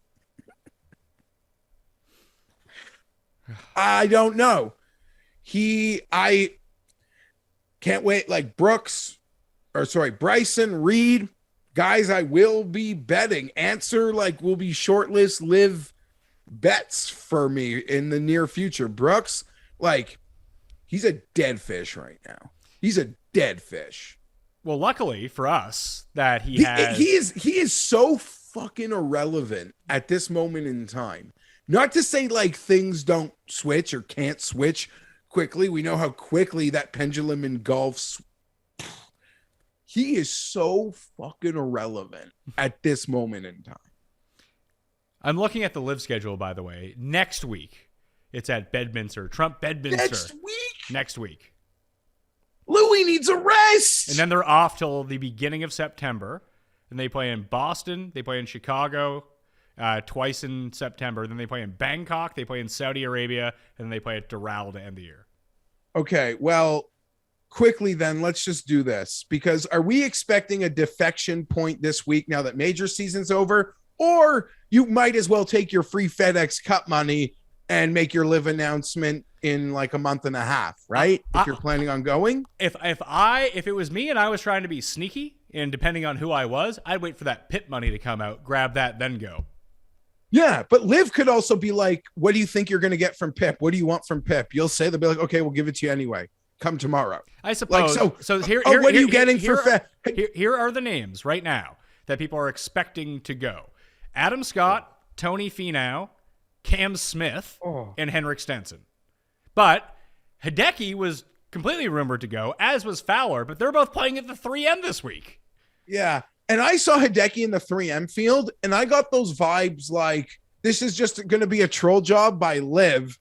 I don't know. I can't wait. Like Bryson Reed, guys I will be betting. Answer like will be shortlist live bets for me in the near future. Brooks, like he's a dead fish right now. He's a dead fish. Well, luckily for us that he is so fucking irrelevant at this moment in time. Not to say like things don't switch or can't switch quickly. We know how quickly that pendulum in golf. He is so fucking irrelevant at this moment in time. I'm looking at the live schedule, by the way. Next week, it's at Bedminster. Trump Bedminster. Next week. Louis needs a rest. And then they're off till the beginning of September. And they play in Boston. They play in Chicago twice in September. Then they play in Bangkok. They play in Saudi Arabia. And then they play at Doral to end the year. Okay, well, quickly then, let's just do this. Because are we expecting a defection point this week now that major season's over? Or you might as well take your free FedEx Cup money and make your live announcement in like a month and a half, right? If you're planning on going. If it was me and I was trying to be sneaky, and depending on who I was, I'd wait for that pit money to come out, grab that, then go. Yeah, but live could also be like, what do you think you're going to get from Pip? What do you want from Pip? You'll say, they'll be like, okay, we'll give it to you anyway. Come tomorrow. I suppose. Like, so here, what are you getting for here are the names right now that people are expecting to go. Adam Scott, Tony Finau, Cam Smith, and Henrik Stenson. But Hideki was completely rumored to go, as was Fowler, but they're both playing at the 3M this week. Yeah. And I saw Hideki in the 3M field, and I got those vibes like this is just going to be a troll job by Liv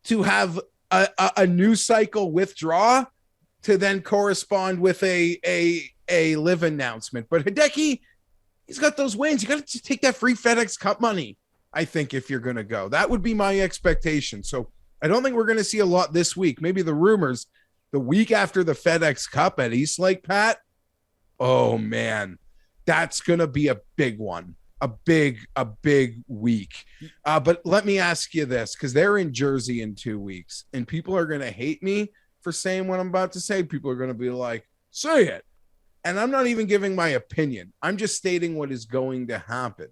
to have a news cycle withdraw to then correspond with a Liv announcement. But Hideki, he's got those wins. You got to take that free FedEx Cup money, I think, if you're going to go. That would be my expectation. So I don't think we're going to see a lot this week. Maybe the rumors the week after the FedEx Cup at Eastlake, Pat. Oh, man. That's going to be a big one, a big week. But let me ask you this, because they're in Jersey in 2 weeks, and people are going to hate me for saying what I'm about to say. People are going to be like, say it. And I'm not even giving my opinion. I'm just stating what is going to happen.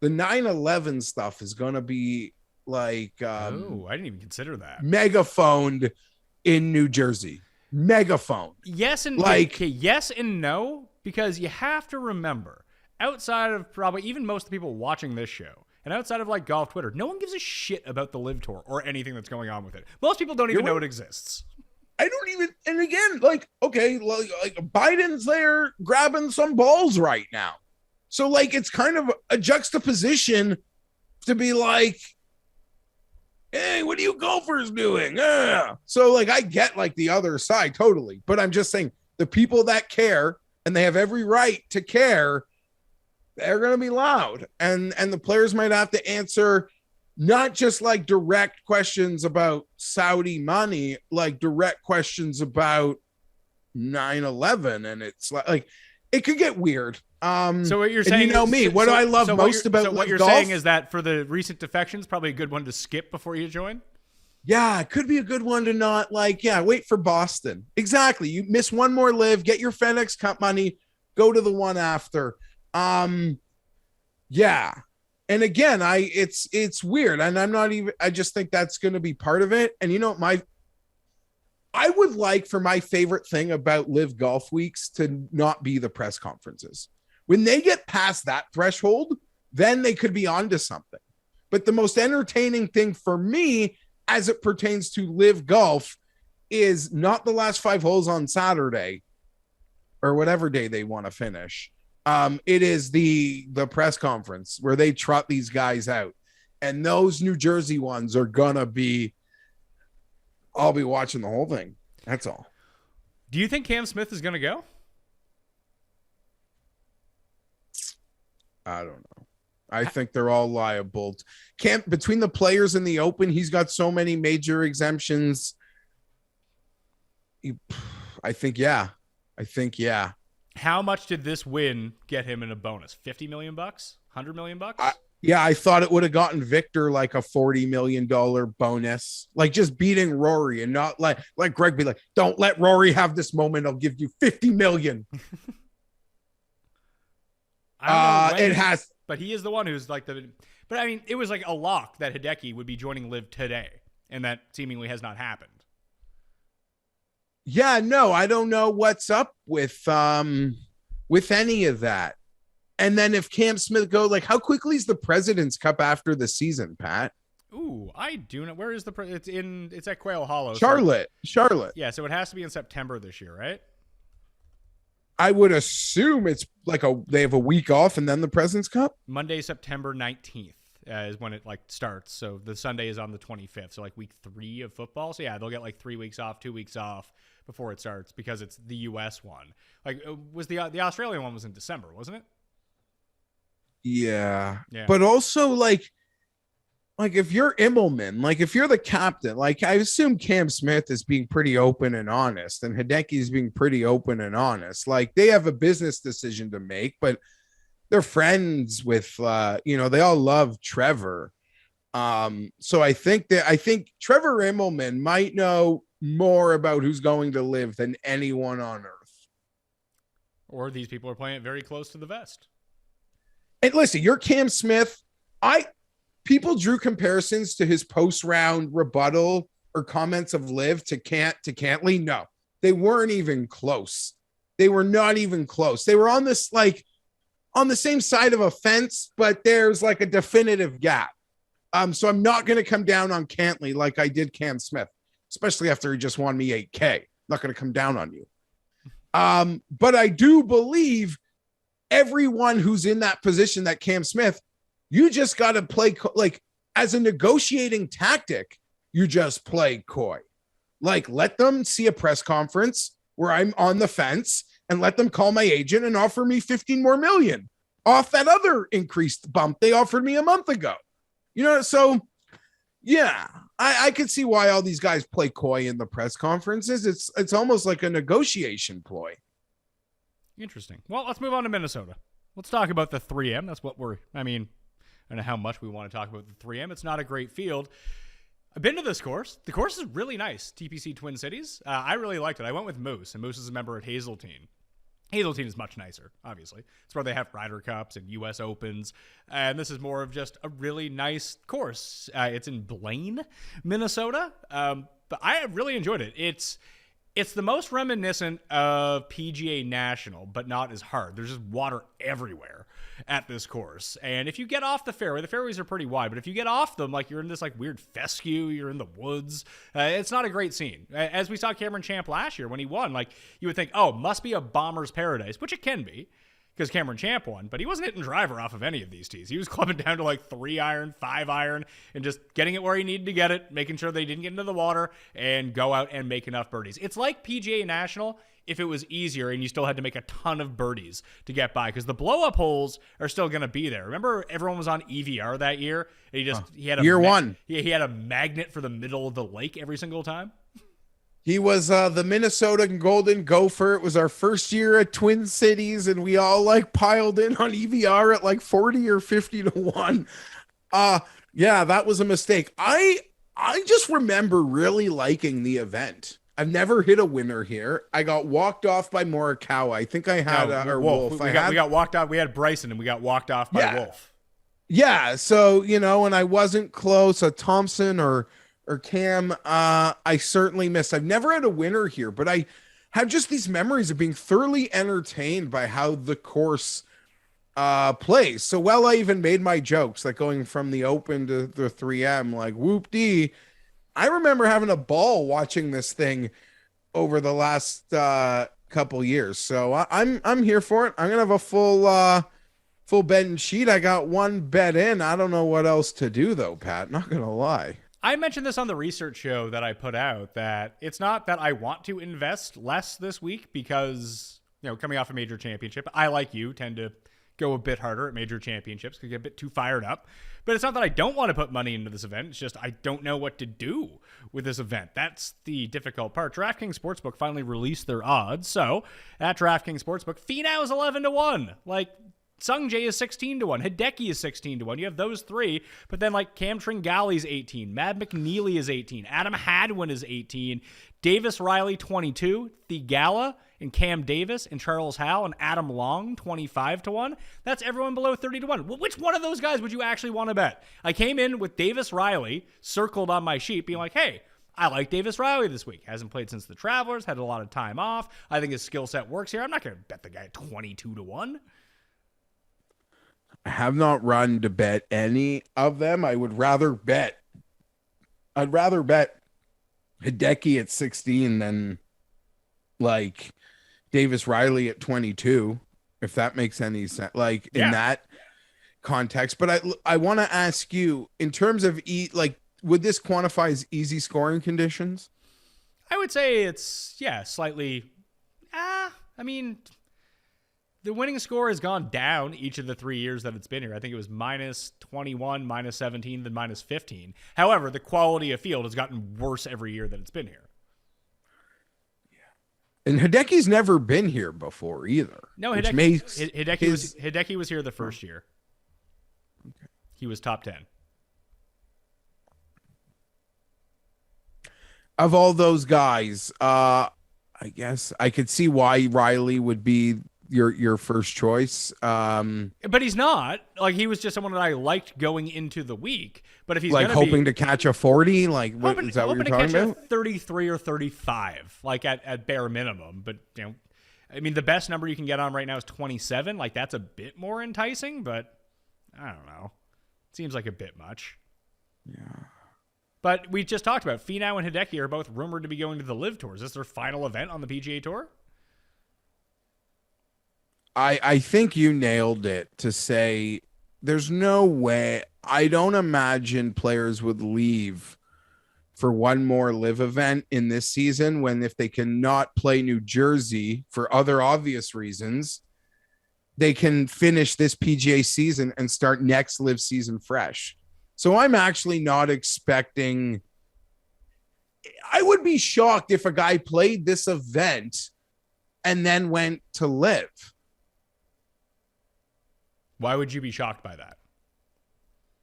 The 9/11 stuff is going to be like... I didn't even consider that. Megaphoned in New Jersey. Megaphone. Yes and yes and no. Because you have to remember, outside of probably even most of the people watching this show, and outside of like golf Twitter, no one gives a shit about the LIV Tour or anything that's going on with it. Most people don't even know it exists. I don't even, and again, like, okay, like Biden's there grabbing some balls right now. So like, it's kind of a juxtaposition to be like, hey, what are you golfers doing? So like, I get like the other side totally, but I'm just saying the people that care, and they have every right to care, they're going to be loud. And the players might have to answer not just like direct questions about Saudi money, like direct questions about 9/11, and it's like it could get weird. So what you're saying, you know me, what do I love most about so what LIV you're Golf? saying is that for the recent defections, probably a good one to skip before you join. Yeah, it could be a good one to not wait for Boston. Exactly. You miss one more live, get your FedEx Cup money, go to the one after. Yeah. And again, it's weird. And I just think that's going to be part of it. And I would like for my favorite thing about LIV Golf Weeks to not be the press conferences. When they get past that threshold, then they could be onto something. But the most entertaining thing for me as it pertains to LIV Golf is not the last 5 holes on Saturday or whatever day they want to finish. It is the press conference where they trot these guys out. And those New Jersey ones are gonna be, I'll be watching the whole thing. That's all. Do you think Cam Smith is going to go? I don't know. I think they're all liable. Between the players and the Open, he's got so many major exemptions. I think, yeah. How much did this win get him in a bonus? $50 million? $100 million? I thought it would have gotten Victor like a $40 million bonus, like just beating Rory, and not like Greg be like, don't let Rory have this moment. I'll give you $50 million. It has, but he is the one who's like but I mean, it was like a lock that Hideki would be joining LIV today, and that seemingly has not happened. Yeah, no, I don't know what's up with any of that. And then if Cam Smith go, like, how quickly is the President's Cup after the season, Pat? Ooh, I do not. Where is it's at Quail Hollow. Charlotte. Yeah, so it has to be in September this year, right? I would assume it's like they have a week off and then the President's Cup. Monday, September 19th is when it starts. So the Sunday is on the 25th. So week 3 of football. So yeah, they'll get 3 weeks off, 2 weeks off before it starts because it's the U.S. one. Was the Australian one was in December, wasn't it? Yeah. But also if you're Immelman, if you're the captain, I assume Cam Smith is being pretty open and honest, and Hideki is being pretty open and honest. They have a business decision to make, but they're friends with, they all love Trevor. So I think Trevor Immelman might know more about who's going to LIV than anyone on earth. Or these people are playing it very close to the vest. And listen, you're Cam Smith. People drew comparisons to his post-round rebuttal or comments of LIV to Cantley. No, they weren't even close. They were not even close. They were on this on the same side of a fence, but there's a definitive gap. So I'm not going to come down on Cantley like I did Cam Smith, especially after he just won me $8K. I'm not going to come down on you. But I do believe everyone who's in that position that Cam Smith, you just got to play as a negotiating tactic. You just play coy, let them see a press conference where I'm on the fence and let them call my agent and offer me 15 more million off that other increased bump they offered me a month ago. So yeah, I could see why all these guys play coy in the press conferences. It's almost like a negotiation ploy. Interesting. Well, let's move on to Minnesota. Let's talk about the 3M. That's what I don't know how much we want to talk about the 3M. It's not a great field. I've been to this course. The course is really nice, TPC Twin Cities. I really liked it. I went with Moose, and Moose is a member at Hazeltine. Hazeltine is much nicer, obviously. It's where they have Ryder Cups and U.S. Opens, and this is more of just a really nice course. It's in Blaine, Minnesota, but I really enjoyed it. It's the most reminiscent of PGA National, but not as hard. There's just water everywhere at this course. And if you get off the fairways are pretty wide, but if you get off them, you're in this weird fescue, you're in the woods, it's not a great scene. As we saw Cameron Champ last year when he won, you would think, oh, must be a bomber's paradise, which it can be because Cameron Champ won, but he wasn't hitting driver off of any of these tees. He was clubbing down to 3 iron, 5 iron, and just getting it where he needed to get it, making sure they didn't get into the water and go out and make enough birdies. It's like PGA National if it was easier and you still had to make a ton of birdies to get by, because the blow-up holes are still going to be there. Remember, everyone was on EVR that year, and he had a year one. He had a magnet for the middle of the lake every single time. He was the Minnesota Golden Gopher. It was our first year at Twin Cities, and we all like piled in on EVR at like 40 or 50 to 1. Yeah, that was a mistake. I just remember really liking the event. I've never hit a winner here. I got walked off by Morikawa. I think I had Wolf. We got walked off. We had Bryson, and we got walked off by Wolf. Yeah, so and I wasn't close. Thompson or Cam, I certainly missed. I've never had a winner here, but I have just these memories of being thoroughly entertained by how the course plays. So I even made my jokes, like going from the Open to the 3M, like whoop-dee. I remember having a ball watching this thing over the last couple years. So I'm here for it. I'm gonna have a full bet and sheet. I got one bet in. I don't know what else to do though, Pat. Not gonna lie. I mentioned this on the research show that I put out, that it's not that I want to invest less this week because, coming off a major championship, I, like you, tend to go a bit harder at major championships because I get a bit too fired up. But it's not that I don't want to put money into this event. It's just I don't know what to do with this event. That's the difficult part. DraftKings Sportsbook finally released their odds. So at DraftKings Sportsbook, Finau is 11 to 1. Like, Sung Jae is 16 to 1. Hideki is 16 to 1. You have those three, but then like Cam Tringali's 18. Mad McNeely is 18. Adam Hadwin is 18. Davis Riley 22. Thigala and Cam Davis and Charles Howell and Adam Long 25 to 1. That's everyone below 30 to 1. Well, which one of those guys would you actually want to bet? I came in with Davis Riley circled on my sheet being like, hey, I like Davis Riley this week. Hasn't played since the Travelers, had a lot of time off. I think his skill set works here. I'm not going to bet the guy 22 to 1. I have not run to bet any of them. I'd rather bet Hideki at 16 than like Davis Riley at 22, if that makes any sense, like in that context. But I want to ask you, in terms of would this quantify as easy scoring conditions? I would say it's slightly. I mean, the winning score has gone down each of the 3 years that it's been here. I think it was minus 21, minus 17, then minus 15. However, the quality of field has gotten worse every year that it's been here. Yeah. And Hideki's never been here before either. No, Hideki was here the first year. Okay. He was top 10. Of all those guys, I guess I could see why Riley would be your first choice, but he's not. Like, he was just someone that I liked going into the week. But if he's like hoping to catch a 40, like is that what you're talking about? 33 or 35, like at bare minimum. But I mean, the best number you can get on right now is 27. Like, that's a bit more enticing, but I don't know. Seems like a bit much. Yeah. But we just talked about Finau and Hideki are both rumored to be going to the LIV Tour. Is this their final event on the PGA Tour? I think you nailed it to say there's no way. I don't imagine players would leave for one more LIV event in this season when, if they cannot play New Jersey for other obvious reasons, they can finish this PGA season and start next LIV season fresh. So I'm actually not expecting. I would be shocked if a guy played this event and then went to LIV. Why would you be shocked by that?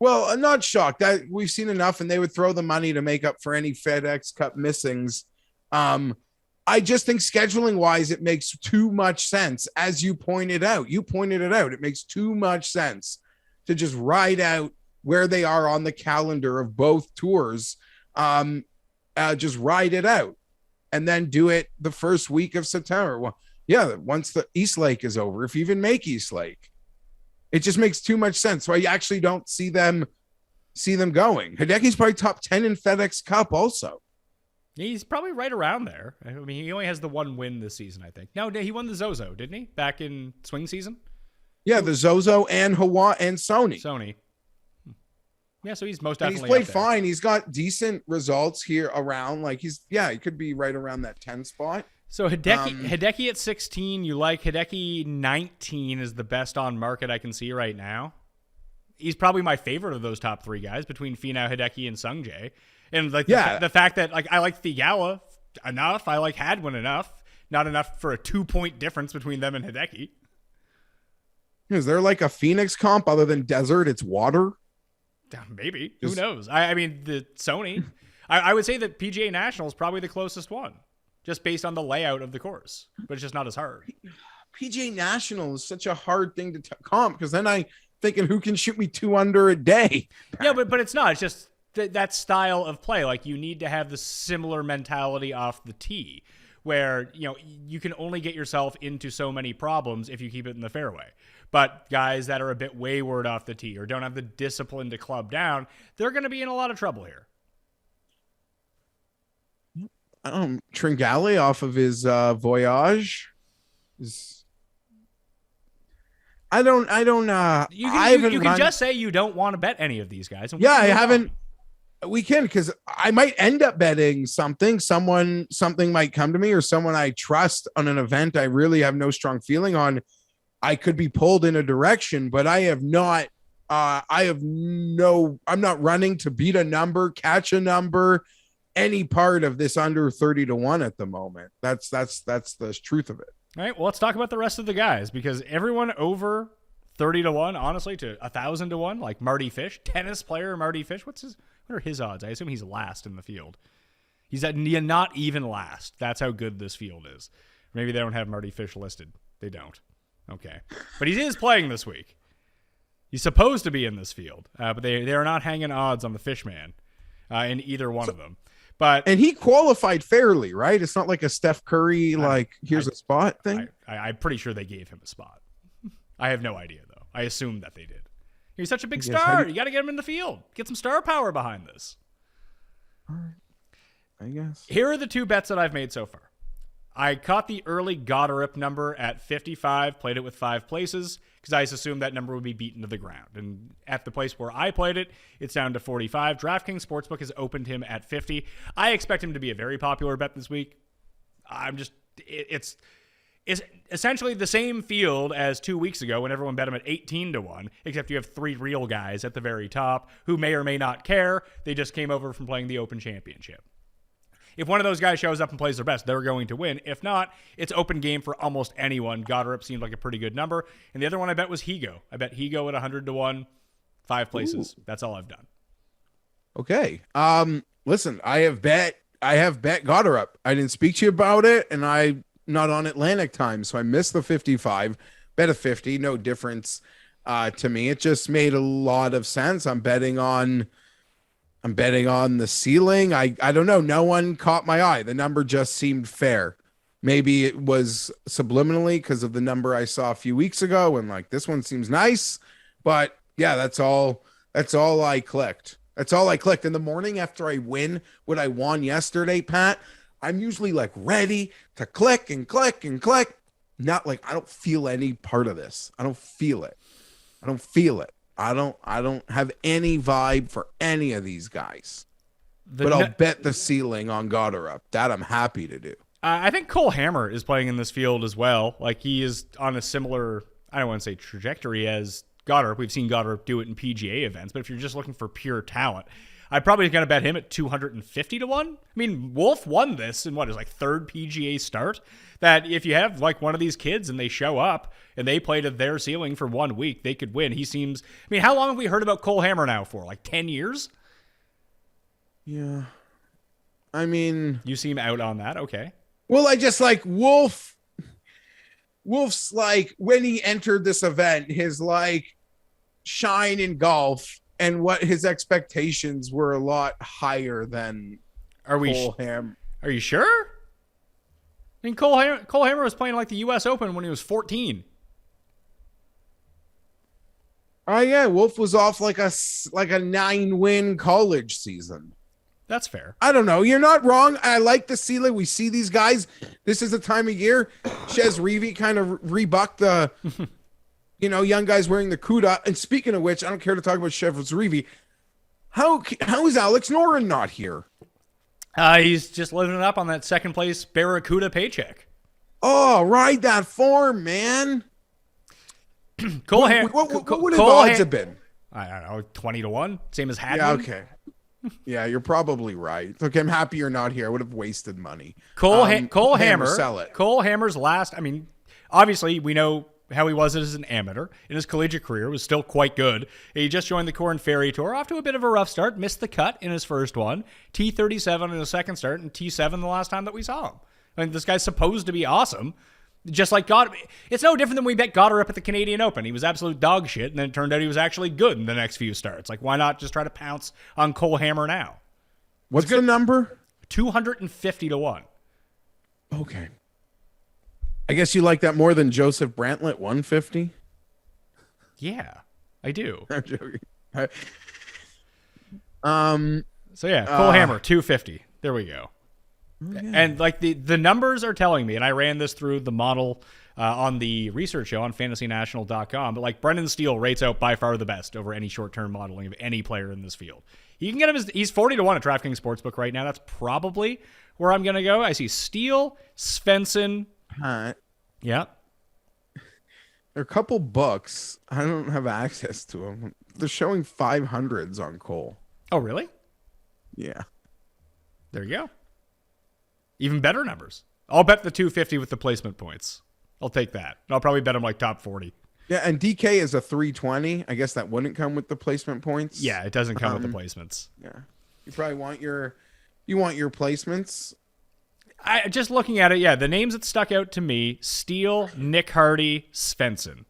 Well, I'm not shocked. That we've seen enough, and they would throw the money to make up for any FedEx Cup missings. I just think scheduling wise, it makes too much sense. As you pointed out, it makes too much sense to just ride out where they are on the calendar of both tours. Just ride it out and then do it the first week of September. Well, yeah, once the East Lake is over, if you even make East Lake. It just makes too much sense. So I actually don't see them going. Hideki's probably top 10 in FedEx Cup also. He's probably right around there. I mean, he only has the one win this season, I think. No, he won the Zozo, didn't he? Back in swing season? Yeah, the Zozo and Hawaii and Sony. Yeah, so he's most definitely. And he's played fine. He's got decent results here around. Like he could be right around that 10 spot. So Hideki at 16, you like. Hideki 19 is the best on market I can see right now. He's probably my favorite of those top three guys between Finau, Hideki, and Sungjae. And like the fact that like I like Thigala enough, I like Hadwin enough, not enough for a 2-point difference between them and Hideki. Is there like a Phoenix comp other than desert? It's water. Maybe. Who knows? I mean, the Sony. I would say that PGA National is probably the closest one, just based on the layout of the course, but it's just not as hard. PGA National is such a hard thing to comp because then I thinking who can shoot me 2 under a day. Yeah, but it's not. It's just that style of play. Like you need to have the similar mentality off the tee, where you can only get yourself into so many problems if you keep it in the fairway. But guys that are a bit wayward off the tee or don't have the discipline to club down, they're going to be in a lot of trouble here. Tringale off of his Voyage is. I don't. You can just say you don't want to bet any of these guys. Yeah, I haven't. We can, because I might end up betting something. Something might come to me, or someone I trust on an event I really have no strong feeling on. I could be pulled in a direction, but I have not. I'm not running to beat a number, catch a number, any part of this under 30-1 at the moment. That's the truth of it. All right. Well, let's talk about the rest of the guys, because everyone over 30-1, honestly, to 1,000-1, like Marty Fish, tennis player Marty Fish. What are his odds? I assume he's last in the field. He's at not even last. That's how good this field is. Maybe they don't have Marty Fish listed. They don't. Okay. But he is playing this week. He's supposed to be in this field, but they are not hanging odds on the Fishman in either one of them. And he qualified fairly, right? It's not like a Steph Curry, here's a spot thing. I'm pretty sure they gave him a spot. I have no idea, though. I assume that they did. He's such a big star. You got to get him in the field. Get some star power behind this. All right. I guess. Here are the two bets that I've made so far. I caught the early Goddard number at 55, played it with 5 places, because I assumed that number would be beaten to the ground. And at the place where I played it, it's down to 45. DraftKings Sportsbook has opened him at 50. I expect him to be a very popular bet this week. It's essentially the same field as 2 weeks ago when everyone bet him at 18-1, except you have 3 real guys at the very top who may or may not care. They just came over from playing the Open Championship. If one of those guys shows up and plays their best, they're going to win. If not, it's open game for almost anyone. Goddard seemed like a pretty good number. And the other one I bet was Higo. I bet Higo at 100-1, 5 places. Ooh. That's all I've done. Okay. Listen, I have bet Goddard. I didn't speak to you about it, and I'm not on Atlantic time, so I missed the 55. Bet a 50, no difference to me. It just made a lot of sense. I'm betting on the ceiling. I don't know. No one caught my eye. The number just seemed fair. Maybe it was subliminally because of the number I saw a few weeks ago, and this one seems nice. But yeah, that's all I clicked. That's all I clicked. In the morning after I win what I won yesterday, Pat, I'm usually ready to click and click and click. Not I don't feel any part of this. I don't feel it. I don't have any vibe for any of these guys. But I'll bet the ceiling on Goddard. That I'm happy to do. I think Cole Hammer is playing in this field as well. He is on a similar, I don't want to say trajectory as Goddard. We've seen Goddard do it in PGA events, but if you're just looking for pure talent, I'm probably going to bet him at 250-1. I mean, Wolf won this in his third PGA start. That if you have one of these kids and they show up and they play to their ceiling for 1 week, they could win. He seems, how long have we heard about Cole Hammer now for? 10 years? Yeah. You seem out on that. Okay. Well, I just Wolf. Wolf's when he entered this event, his shine in golf and what his expectations were a lot higher than Cole Hammer. Are you sure? Cole Hammer was playing the U.S. Open when he was 14. Oh yeah, Wolf was off a 9-win college season. That's fair. I don't know. You're not wrong. I like the ceiling. We see these guys. This is the time of year. Chez Reavie kind of rebucked the, young guys wearing the Cuda. And speaking of which, I don't care to talk about Chez Reavie. How is Alex Noren not here? He's just living it up on that second place Barracuda paycheck. Oh, ride that form, man. Cole What would his odds have been? I don't know, 20-1, same as Hadley. Yeah, okay. Yeah, you're probably right. Okay, I'm happy you're not here. I would have wasted money. Cole Hammer, sell it. Cole Hammer's last. I mean, obviously we know how he was as an amateur. In his collegiate career, was still quite good. He just joined the Corn Ferry Tour, off to a bit of a rough start. Missed the cut in his first one. T37 in his second start, and T7 the last time that we saw him. I mean, this guy's supposed to be awesome. Just like God, it's no different than we bet Goddard up at the Canadian Open. He was absolute dog shit, and then it turned out he was actually good in the next few starts. Like, why not just try to pounce on Cole Hammer now? What's the number? 250-1. Okay. I guess you like that more than Joseph Brantlett, 150? Yeah, I do. I'm joking. So yeah, Cole Hammer, 250. There we go. Yeah. And like the numbers are telling me, and I ran this through the model on the research show on fantasynational.com, but like Brendan Steele rates out by far the best over any short-term modeling of any player in this field. You can get him he's 40-1 at DraftKings Sportsbook right now. That's probably where I'm going to go. I see Steele, Svensson. Yeah. There are a couple books. I don't have access to them. They're showing 500s on Cole. Oh, really? Yeah. There you go. Even better numbers. I'll bet the 250 with the placement points. I'll take that. I'll probably bet him like top 40. Yeah, and DK is a 320. I guess that wouldn't come with the placement points. Yeah, it doesn't come with the placements. Yeah. You probably want your placements. I just looking at it, yeah, the names that stuck out to me, Steele, Nick Hardy, Svensson.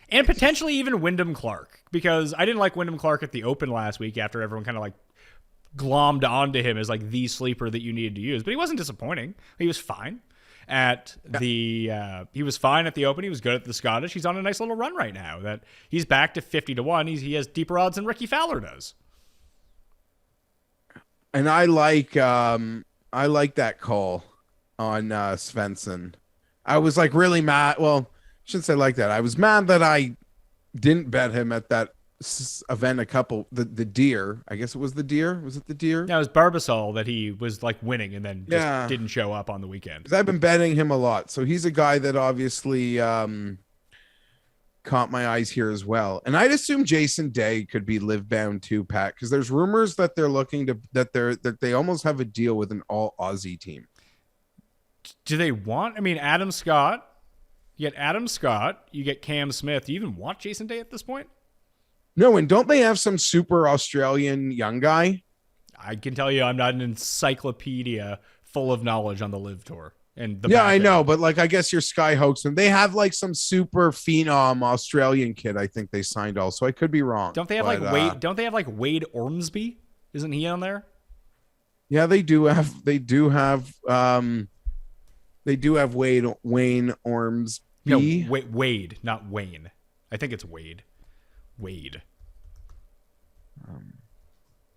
And potentially even Wyndham Clark, because I didn't like Wyndham Clark at the Open last week after everyone kind of like glommed onto him as like the sleeper that you needed to use, but he wasn't disappointing. He was fine at the he was fine at the Open. He was good at the Scottish. He's on a nice little run right now that he's back to 50-1. He has deeper odds than Ricky Fowler does. And I like that call on Svensson. I was like really mad. Well, I shouldn't say like that. I was mad that I didn't bet him at that event the deer. I guess it was the deer. Was it the deer? Yeah, it was Barbasol that he was like winning and then just didn't show up on the weekend. 'Cause I've been betting him a lot. So he's a guy that obviously caught my eyes here as well. And I'd assume Jason Day could be live bound too, Pat, because there's rumors that they're looking to that they almost have a deal with an all Aussie team. Do they want? I mean, Adam Scott. You get Adam Scott. You get Cam Smith. Do you even want Jason Day at this point? No, and don't they have some super Australian young guy? I can tell you I'm not an encyclopedia full of knowledge on the LIV Tour. And I know, but like I guess you're Sky Hoaxman. They have like some super phenom Australian kid I think they signed also. I could be wrong. Don't they have Wade? Don't they have like Wade Ormsby? Isn't he on there? Yeah, they do have Wayne Ormsby. No, Wade, not Wayne. I think it's Wade.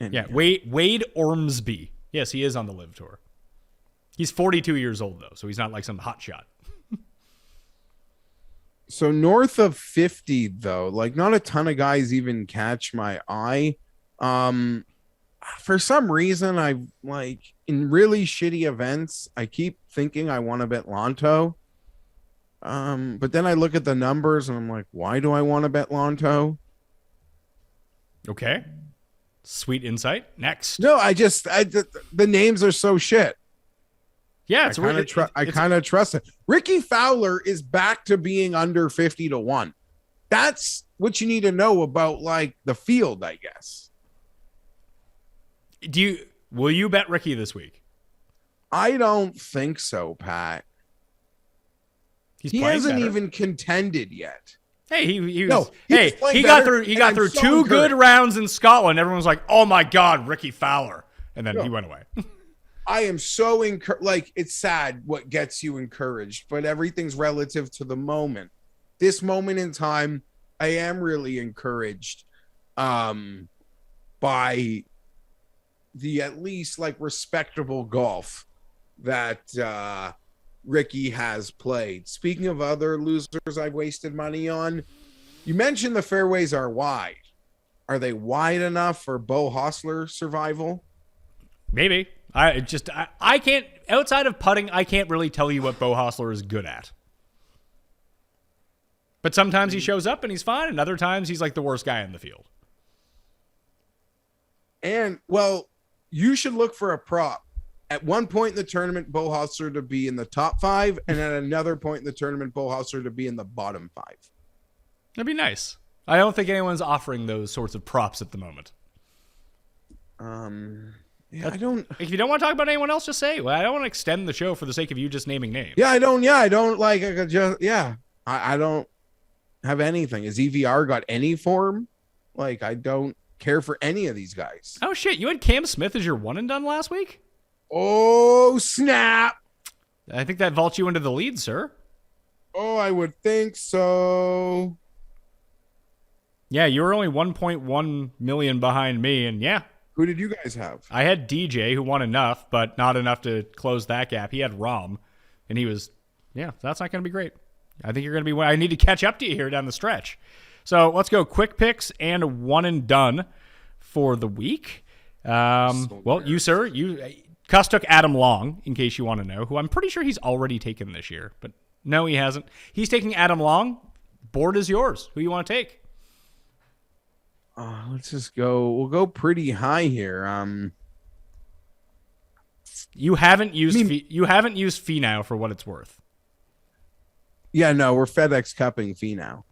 Yeah, Wade Ormsby. Yes, he is on the LIV Tour. He's 42 years old though, so he's not like some hot shot. So north of 50 though, like not a ton of guys even catch my eye. For some reason, I like in really shitty events, I keep thinking I want to bet Lonto. But then I look at the numbers and I'm like, why do I want to bet Lonto? Okay. Sweet insight. Next. No, the names are so shit. Yeah, it's I kind of trust it. Ricky Fowler is back to being under 50-1. That's what you need to know about like the field, I guess. Will you bet Ricky this week? I don't think so, Pat. He hasn't even contended yet. Hey, he got through two good rounds in Scotland. Everyone was like, "Oh my God, Ricky Fowler," and then he went away. I am so encouraged. Like, it's sad what gets you encouraged, but everything's relative to the moment. This moment in time, I am really encouraged by the at least like respectable golf that Ricky has played. Speaking of other losers I've wasted money on, you mentioned the fairways are wide. Are they wide enough for Bo Hostler survival? Maybe. I can't, outside of putting, I can't really tell you what Beau Hossler is good at. But sometimes he shows up and he's fine, and other times he's like the worst guy in the field. And, well, you should look for a prop. At one point in the tournament, Beau Hossler to be in the top 5, and at another point in the tournament, Beau Hossler to be in the bottom 5. That'd be nice. I don't think anyone's offering those sorts of props at the moment. Yeah, I don't. If you don't want to talk about anyone else, just say. Well, I don't want to extend the show for the sake of you just naming names. Yeah, I don't. Yeah, I don't like. I don't have anything. Has EVR got any form? Like, I don't care for any of these guys. Oh shit! You had Cam Smith as your one and done last week. Oh snap! I think that vaults you into the lead, sir. Oh, I would think so. Yeah, you were only 1.1 million behind me, and yeah. Who did you guys have? I had DJ, who won enough, but not enough to close that gap. He had Rom, and he was, yeah, that's not going to be great. I think you're going to be, I need to catch up to you here down the stretch. So let's go quick picks and one and done for the week. Well, you, sir, Cuss took Adam Long, in case you want to know, who I'm pretty sure he's already taken this year, but no, he hasn't. He's taking Adam Long. Board is yours. Who you want to take? Let's just go. We'll go pretty high here. You haven't used Finau for what it's worth. Yeah, no, we're FedEx Cupping Finau.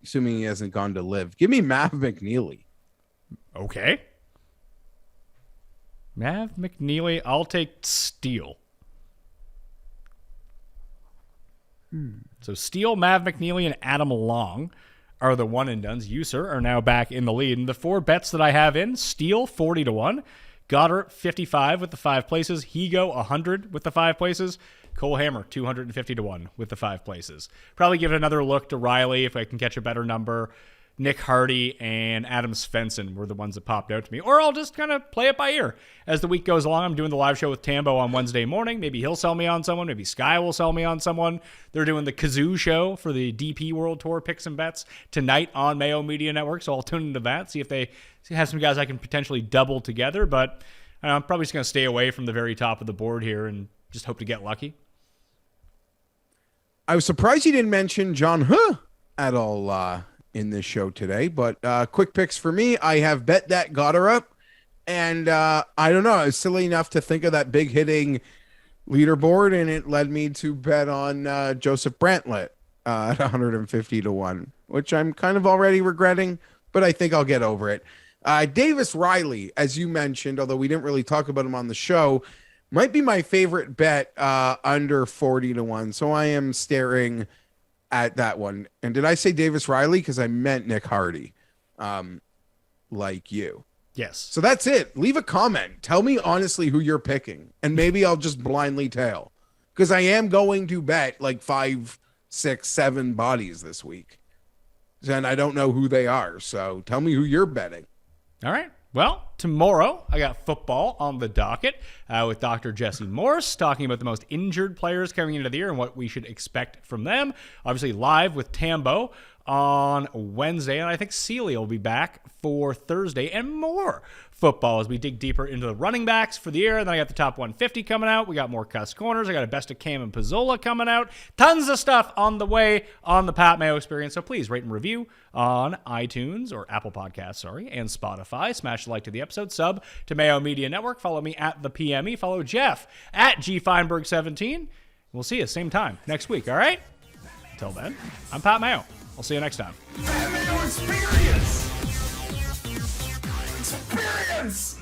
Assuming he hasn't gone to LIV. Give me Mav McNeely. Okay. Mav McNeely. I'll take Steele. So Steele, Mav McNeely, and Adam Long are the one and dones. You, sir, are now back in the lead. And the 4 bets that I have in: Steele 40-1, Goddard 55 with the 5 places, Higo 100 with the 5 places, Cole Hammer 250-1 with the 5 places. Probably give it another look to Riley if I can catch a better number. Nick Hardy and Adam Svensson were the ones that popped out to me. Or I'll just kind of play it by ear. As the week goes along, I'm doing the live show with Tambo on Wednesday morning. Maybe he'll sell me on someone. Maybe Sky will sell me on someone. They're doing the Kazoo show for the DP World Tour picks and bets tonight on Mayo Media Network. So I'll tune into that, see if they have some guys I can potentially double together. But I'm probably just going to stay away from the very top of the board here and just hope to get lucky. I was surprised you didn't mention John at all in this show today, but quick picks for me. I have bet that got her up, and I don't know, I was silly enough to think of that big hitting leaderboard, and it led me to bet on Joseph Brantlett at 150-1, which I'm kind of already regretting, but I think I'll get over it. Davis Riley, as you mentioned, although we didn't really talk about him on the show, might be my favorite bet under 40-1, so I am staring at that one. And did I say Davis Riley? Because I meant Nick Hardy, like you. Yes. So that's it. Leave a comment. Tell me honestly who you're picking, and maybe I'll just blindly tail, because I am going to bet like 5, 6, 7 bodies this week, and I don't know who they are. So tell me who you're betting. All right. Well, tomorrow I got football on the docket with Dr. Jesse Morse talking about the most injured players coming into the year and what we should expect from them. Obviously live with Tambo on Wednesday, and I think Celia will be back for Thursday, and more football as we dig deeper into the running backs for the year. And then I got the top 150 coming out. We got more Cuss Corners. I got a best of Cam and Pizzola coming out. Tons of stuff on the way on the Pat Mayo Experience. So please rate and review on iTunes or Apple Podcasts, and Spotify. Smash the like to the episode. Sub to Mayo Media Network. Follow me at the PME. Follow Jeff at G Fienberg17. We'll see you same time next week. All right. Until then, I'm Pat Mayo. I'll see you next time. Pat Mayo Experience! Experience!